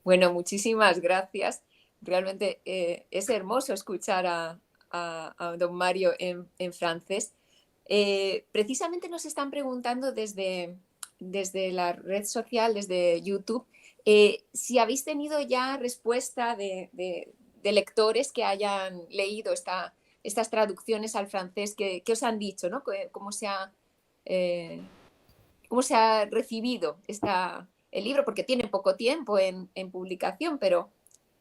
Speaker 1: Bueno, muchísimas gracias. Realmente es hermoso escuchar a don Mario en francés. Precisamente nos están preguntando desde la red social, desde YouTube, si habéis tenido ya respuesta de lectores que hayan leído estas traducciones al francés, que os han dicho, ¿no? ¿Cómo se ha recibido el libro? Porque tiene poco tiempo en publicación, pero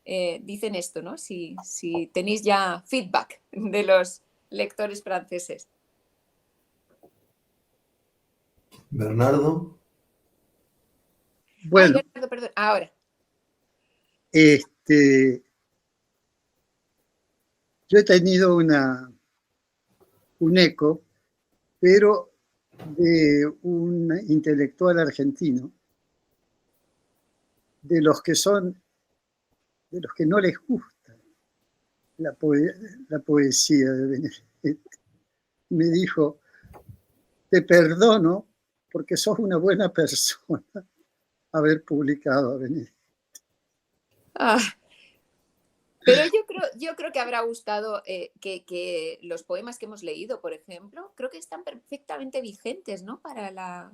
Speaker 1: dicen esto, ¿no? Si tenéis ya feedback de los lectores franceses.
Speaker 4: Bernardo.
Speaker 3: Bueno,
Speaker 1: Bernardo, perdón. Ahora.
Speaker 3: Yo he tenido un eco, pero de un intelectual argentino, de los que no les gusta la poesía de Benedetti. Me dijo: te perdono porque sos una buena persona haber publicado a Benedetti.
Speaker 1: Pero yo creo que habrá gustado que los poemas que hemos leído, por ejemplo, creo que están perfectamente vigentes, ¿no? Para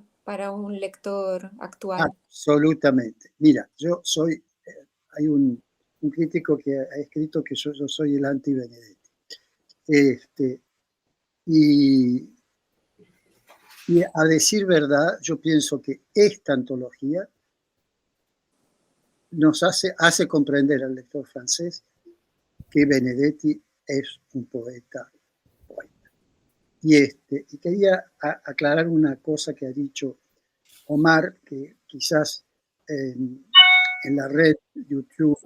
Speaker 1: un lector actual.
Speaker 3: Absolutamente. Mira, hay un crítico que ha escrito que yo soy el anti-Benedetti. Y a decir verdad, yo pienso que esta antología nos hace comprender al lector francés que Benedetti es un poeta. Y quería aclarar una cosa que ha dicho Omar, que quizás en la red YouTube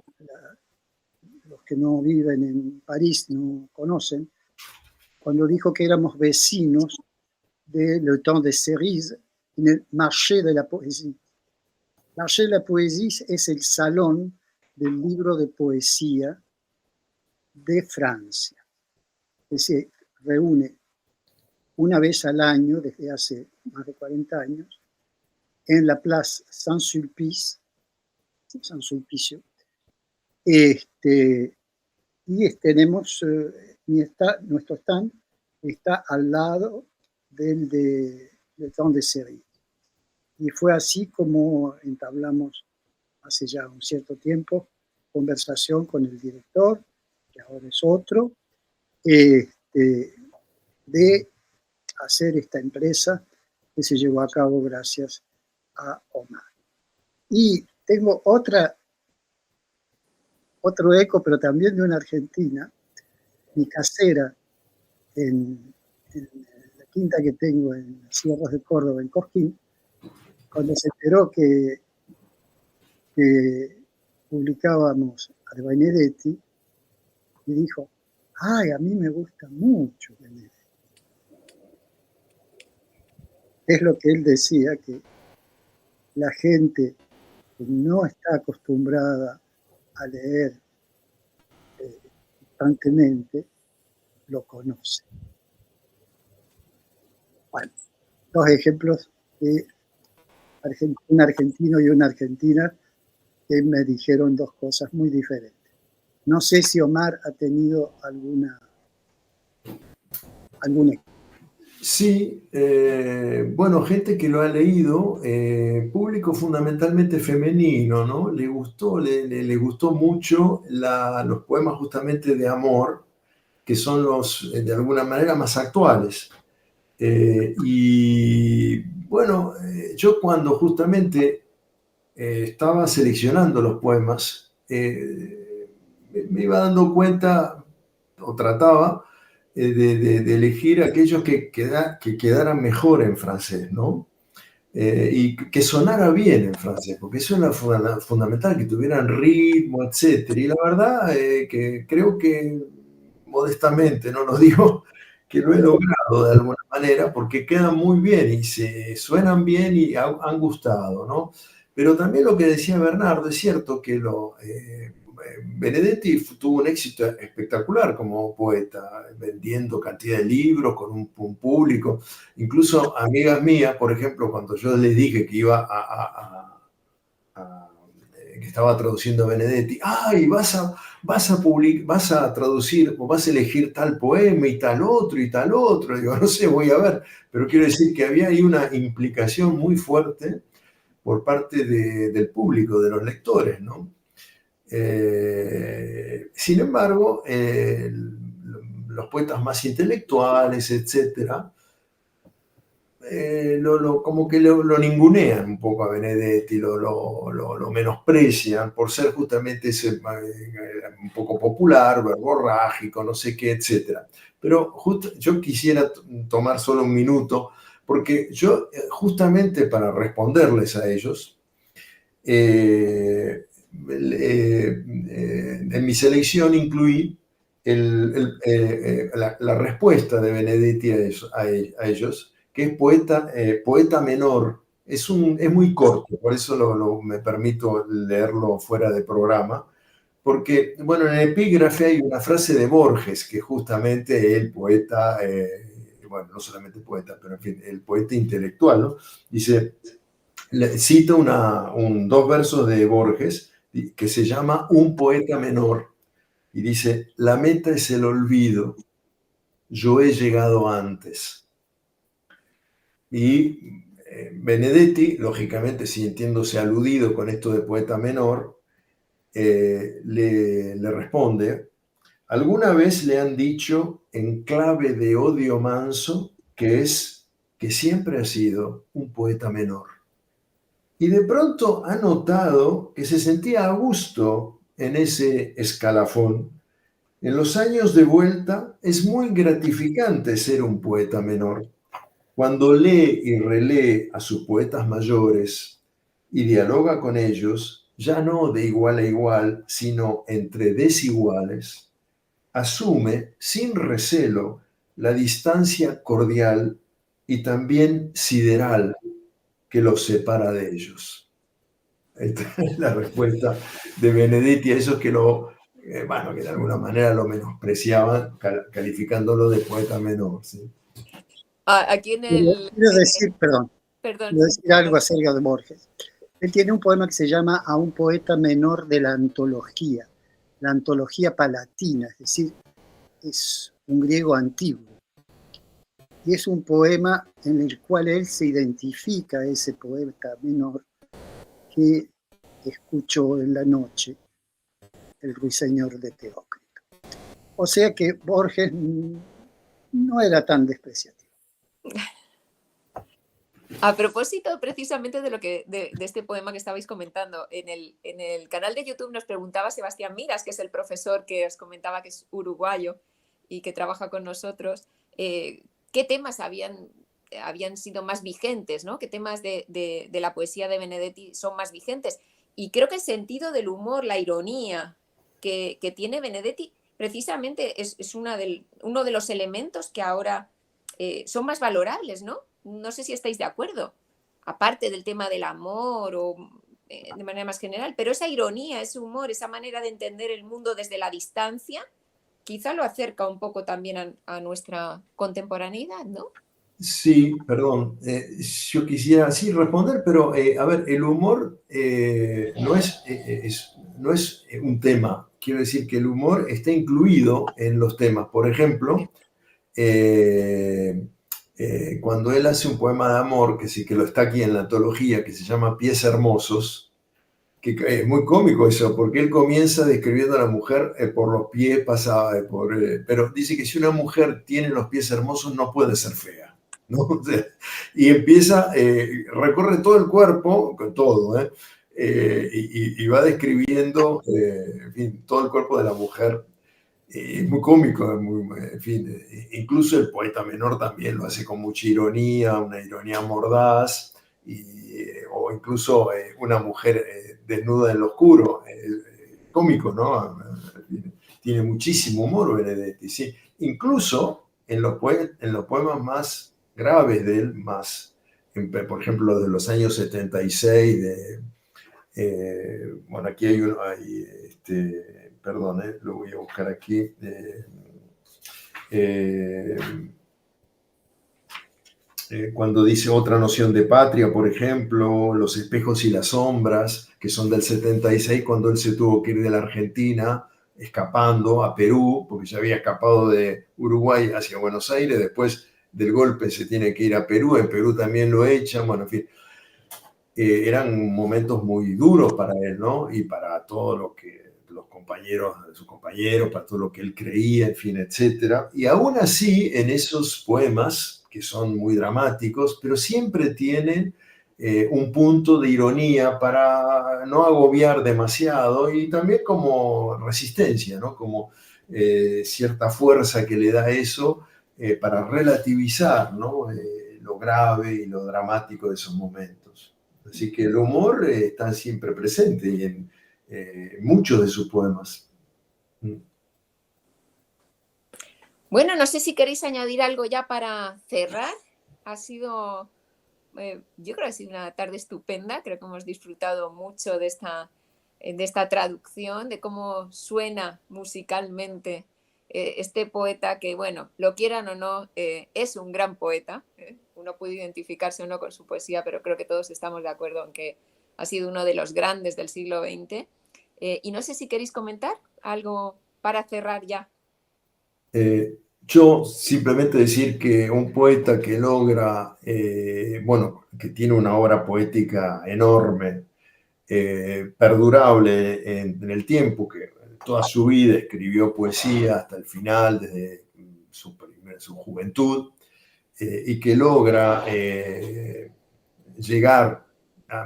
Speaker 3: los que no viven en París no conocen, cuando dijo que éramos vecinos de Le Temps de Cerise en el Marché de la Poésie. Marché de la Poésie es el salón del libro de poesía de Francia, que se reúne una vez al año desde hace más de 40 años en la Place Saint-Sulpice, y tenemos nuestro stand está al lado del de Le Temps de Cerise. Y fue así como entablamos hace ya un cierto tiempo conversación con el director, que ahora es otro, de hacer esta empresa que se llevó a cabo gracias a Omar. Y tengo otro eco, pero también de una argentina, mi casera en la quinta que tengo en las Sierras de Córdoba, en Cosquín, cuando se enteró que publicábamos a Benedetti, y dijo: ay, a mí me gusta mucho Benedetti. Es lo que él decía, que la gente que no está acostumbrada a leer constantemente lo conoce. Bueno, dos ejemplos de un argentino y una argentina que me dijeron dos cosas muy diferentes. No sé si Omar ha tenido alguna.
Speaker 4: Sí, bueno, gente que lo ha leído, público fundamentalmente femenino, ¿no? Le gustó mucho los poemas justamente de amor, que son los, de alguna manera, más actuales. Y bueno, yo cuando justamente estaba seleccionando los poemas, me iba dando cuenta, o trataba, de elegir aquellos que quedaran mejor en francés, ¿no? Y que sonara bien en francés, porque eso era fundamental, que tuvieran ritmo, etc. Y la verdad que creo que, modestamente, no lo digo, que lo he logrado de alguna manera, porque quedan muy bien y se suenan bien y han gustado, ¿no? Pero también lo que decía Bernardo, es cierto que Benedetti tuvo un éxito espectacular como poeta, vendiendo cantidad de libros con un público. Incluso amigas mías, por ejemplo, cuando yo les dije que iba que estaba traduciendo a Benedetti, ¡ay, vas a traducir o vas a elegir tal poema y tal otro y tal otro! Digo, no sé, voy a ver, pero quiero decir que había ahí una implicación muy fuerte por parte del público, de los lectores, ¿no? Sin embargo, los poetas más intelectuales, etcétera, como que lo ningunean un poco a Benedetti, lo menosprecian por ser justamente ese, un poco popular, verborrágico, no sé qué, etcétera. Pero yo quisiera tomar solo un minuto, porque yo justamente para responderles a ellos, en mi selección incluí la respuesta de Benedetti a ellos, que es poeta menor. Es muy corto, por eso me permito leerlo fuera de programa, porque, bueno, en el epígrafe hay una frase de Borges, que justamente el poeta, bueno, no solamente poeta, pero en fin, el poeta intelectual, ¿no? Dice, cita dos versos de Borges que se llama Un poeta menor, y dice, la meta es el olvido, yo he llegado antes. Y Benedetti, lógicamente, sintiéndose aludido con esto de poeta menor, le responde, ¿alguna vez le han dicho en clave de odio manso que siempre ha sido un poeta menor? Y de pronto ha notado que se sentía a gusto en ese escalafón. En los años de vuelta es muy gratificante ser un poeta menor. Cuando lee y relee a sus poetas mayores y dialoga con ellos, ya no de igual a igual, sino entre desiguales, asume sin recelo la distancia cordial y también sideral que los separa de ellos. Esta es la respuesta de Benedetti a esos que bueno, que de alguna manera lo menospreciaban, calificándolo de poeta menor. ¿Sí?
Speaker 1: Aquí en el...
Speaker 3: Quiero decir,
Speaker 1: perdón.
Speaker 3: Quiero decir algo acerca de Borges. Él tiene un poema que se llama A un poeta menor de la antología palatina, es decir, es un griego antiguo. Y es un poema en el cual él se identifica, ese poeta menor, que escuchó en la noche el ruiseñor de Teócrito. O sea que Borges no era tan despreciativo.
Speaker 1: A propósito precisamente de este poema que estabais comentando, en el canal de YouTube nos preguntaba Sebastián Miras, que es el profesor que os comentaba que es uruguayo y que trabaja con nosotros, qué temas habían sido más vigentes, ¿no? ¿Qué temas de la poesía de Benedetti son más vigentes? Y creo que el sentido del humor, la ironía que tiene Benedetti, precisamente es uno de los elementos que ahora son más valorables, ¿no? No sé si estáis de acuerdo, aparte del tema del amor o de manera más general, pero esa ironía, ese humor, esa manera de entender el mundo desde la distancia, quizá lo acerca un poco también a nuestra contemporaneidad, ¿no?
Speaker 4: Sí, perdón, yo quisiera así responder, pero a ver, el humor no es un tema, quiero decir que el humor está incluido en los temas. Por ejemplo, cuando él hace un poema de amor, que sí que lo está aquí en la antología, que se llama Pies Hermosos, que es muy cómico eso, porque él comienza describiendo a la mujer por los pies, pero dice que si una mujer tiene los pies hermosos no puede ser fea, ¿no? O sea, y empieza, recorre todo el cuerpo, con todo, y va describiendo, en fin, todo el cuerpo de la mujer. Muy cómico, en fin, incluso el poeta menor también lo hace con mucha ironía, una ironía mordaz, o incluso una mujer desnuda en lo oscuro, cómico, ¿no? Tiene muchísimo humor Benedetti, ¿sí? Incluso en los poemas más graves de él, por ejemplo, de los años 76, Bueno, aquí hay uno, perdón, lo voy a buscar aquí. Cuando dice otra noción de patria, por ejemplo, Los espejos y las sombras, que son del 76, cuando él se tuvo que ir de la Argentina, escapando a Perú, porque se había escapado de Uruguay hacia Buenos Aires, después del golpe se tiene que ir a Perú, en Perú también lo echan, bueno, en fin. Eran momentos muy duros para él, ¿no? Y para todo lo que los compañeros, sus compañeros, para todo lo que él creía, en fin, etcétera. Y aún así, en esos poemas, que son muy dramáticos, pero siempre tienen un punto de ironía para no agobiar demasiado y también como resistencia, ¿no? Como cierta fuerza que le da eso para relativizar, ¿no? Lo grave y lo dramático de esos momentos. Así que el humor está siempre presente en muchos de sus poemas.
Speaker 1: Bueno, no sé si queréis añadir algo ya para cerrar. Ha sido, yo creo que ha sido una tarde estupenda. Creo que hemos disfrutado mucho de esta traducción, de cómo suena musicalmente este poeta que, bueno, lo quieran o no, es un gran poeta. Uno puede identificarse o no con su poesía, pero creo que todos estamos de acuerdo en que ha sido uno de los grandes del siglo XX. Y no sé si queréis comentar algo para cerrar ya.
Speaker 4: Yo simplemente decir que un poeta que logra, bueno, que tiene una obra poética enorme, perdurable en el tiempo, que toda su vida escribió poesía hasta el final, desde su juventud, y que logra llegar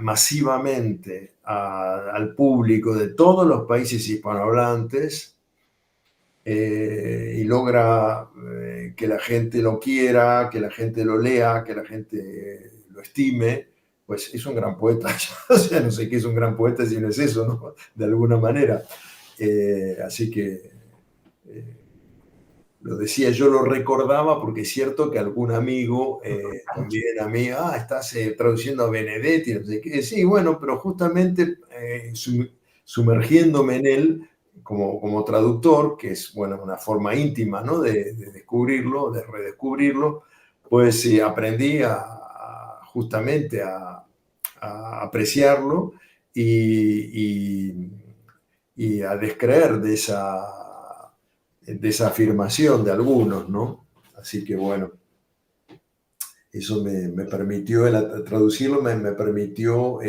Speaker 4: masivamente al público de todos los países hispanohablantes y logra que la gente lo quiera, que la gente lo lea, que la gente lo estime, pues es un gran poeta. O sea, no sé qué es un gran poeta si no es eso, ¿no? De alguna manera. Así que lo decía, yo lo recordaba porque es cierto que algún amigo también a mí, estás traduciendo a Benedetti, no sé qué. Sí, bueno, pero justamente sumergiéndome en él como traductor, que es, bueno, una forma íntima, ¿no? de descubrirlo, de redescubrirlo, pues aprendí justamente a apreciarlo y a descreer de esa afirmación de algunos, ¿no? Así que bueno, eso me permitió, traducirlo me permitió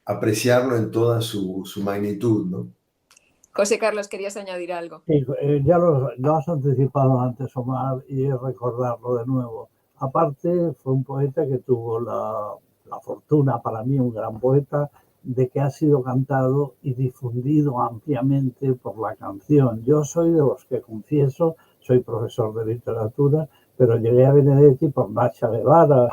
Speaker 4: apreciarlo en toda su magnitud, ¿no?
Speaker 1: José Carlos, ¿querías añadir algo?
Speaker 2: Sí, ya lo has anticipado antes, Omar, y recordarlo de nuevo. Aparte, fue un poeta que tuvo la fortuna, para mí un gran poeta, de que ha sido cantado y difundido ampliamente por la canción. Yo soy de los que confieso, soy profesor de literatura, pero llegué a Benedetti por Nacha Guevara,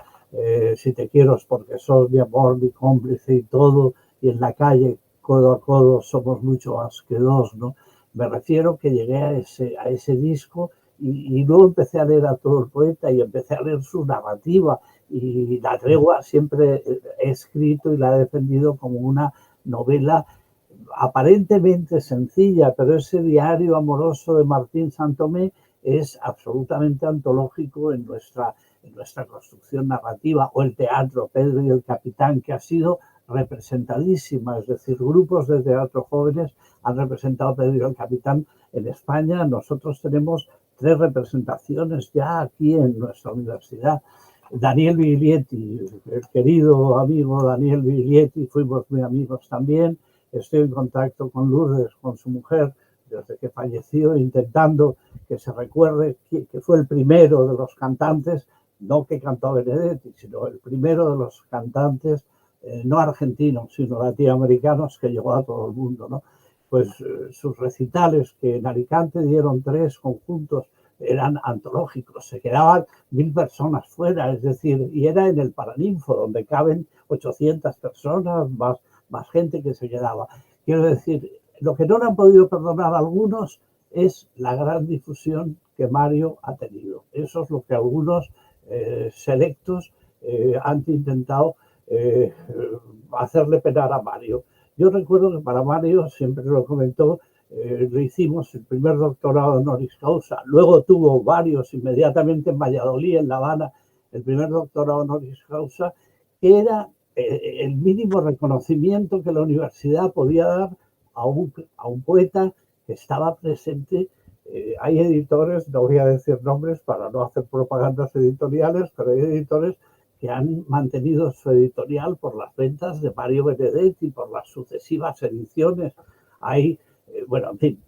Speaker 2: Si te quiero es porque sos mi amor, mi cómplice y todo, y en la calle, codo a codo, somos mucho más que dos, ¿no? Me refiero que llegué a ese disco y luego empecé a leer a todo el poeta y empecé a leer su narrativa. Y La tregua siempre he escrito y la he defendido como una novela aparentemente sencilla, pero ese diario amoroso de Martín Santomé es absolutamente antológico en nuestra construcción narrativa, o el teatro Pedro y el Capitán, que ha sido representadísima, es decir, grupos de teatro jóvenes han representado a Pedro y el Capitán en España. Nosotros tenemos 3 representaciones ya aquí en nuestra universidad. Daniel Viglietti, el querido amigo Daniel Viglietti, fuimos muy amigos también. Estoy en contacto con Lourdes, con su mujer, desde que falleció, intentando que se recuerde que fue el primero de los cantantes, no que cantó Benedetti, sino el primero de los cantantes, no argentinos, sino latinoamericanos, que llegó a todo el mundo, ¿no? Pues sus recitales, que en Alicante dieron 3 conjuntos, eran antológicos, se quedaban 1000 personas fuera, es decir, y era en el Paraninfo, donde caben 800 personas, más gente que se quedaba. Quiero decir, lo que no le han podido perdonar a algunos es la gran difusión que Mario ha tenido. Eso es lo que algunos selectos han intentado hacerle penar a Mario. Yo recuerdo que para Mario, siempre lo comentó, le hicimos el primer doctorado honoris causa, luego tuvo varios inmediatamente en Valladolid, en La Habana, el primer doctorado honoris causa, que era el mínimo reconocimiento que la universidad podía dar a un poeta que estaba presente. Hay editores, no voy a decir nombres para no hacer propagandas editoriales, pero hay editores que han mantenido su editorial por las ventas de Mario Benedetti, por las sucesivas ediciones. Hay, bueno, en fin,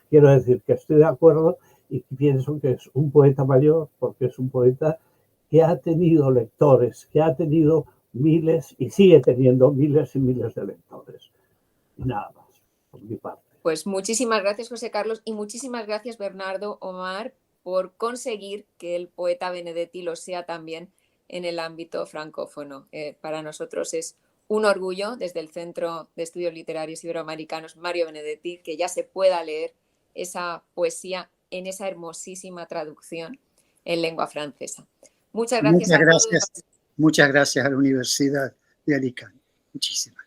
Speaker 2: quiero decir que estoy de acuerdo y pienso que es un poeta mayor porque es un poeta que ha tenido lectores, que ha tenido miles y sigue teniendo miles y miles de lectores. Y nada más, por mi parte.
Speaker 1: Pues muchísimas gracias, José Carlos, y muchísimas gracias, Bernardo, Omar, por conseguir que el poeta Benedetti lo sea también en el ámbito francófono. Para nosotros es un orgullo desde el Centro de Estudios Literarios Iberoamericanos Mario Benedetti que ya se pueda leer esa poesía en esa hermosísima traducción en lengua francesa. Muchas gracias a todos.
Speaker 3: Muchas gracias a la Universidad de Alicante. Muchísimas.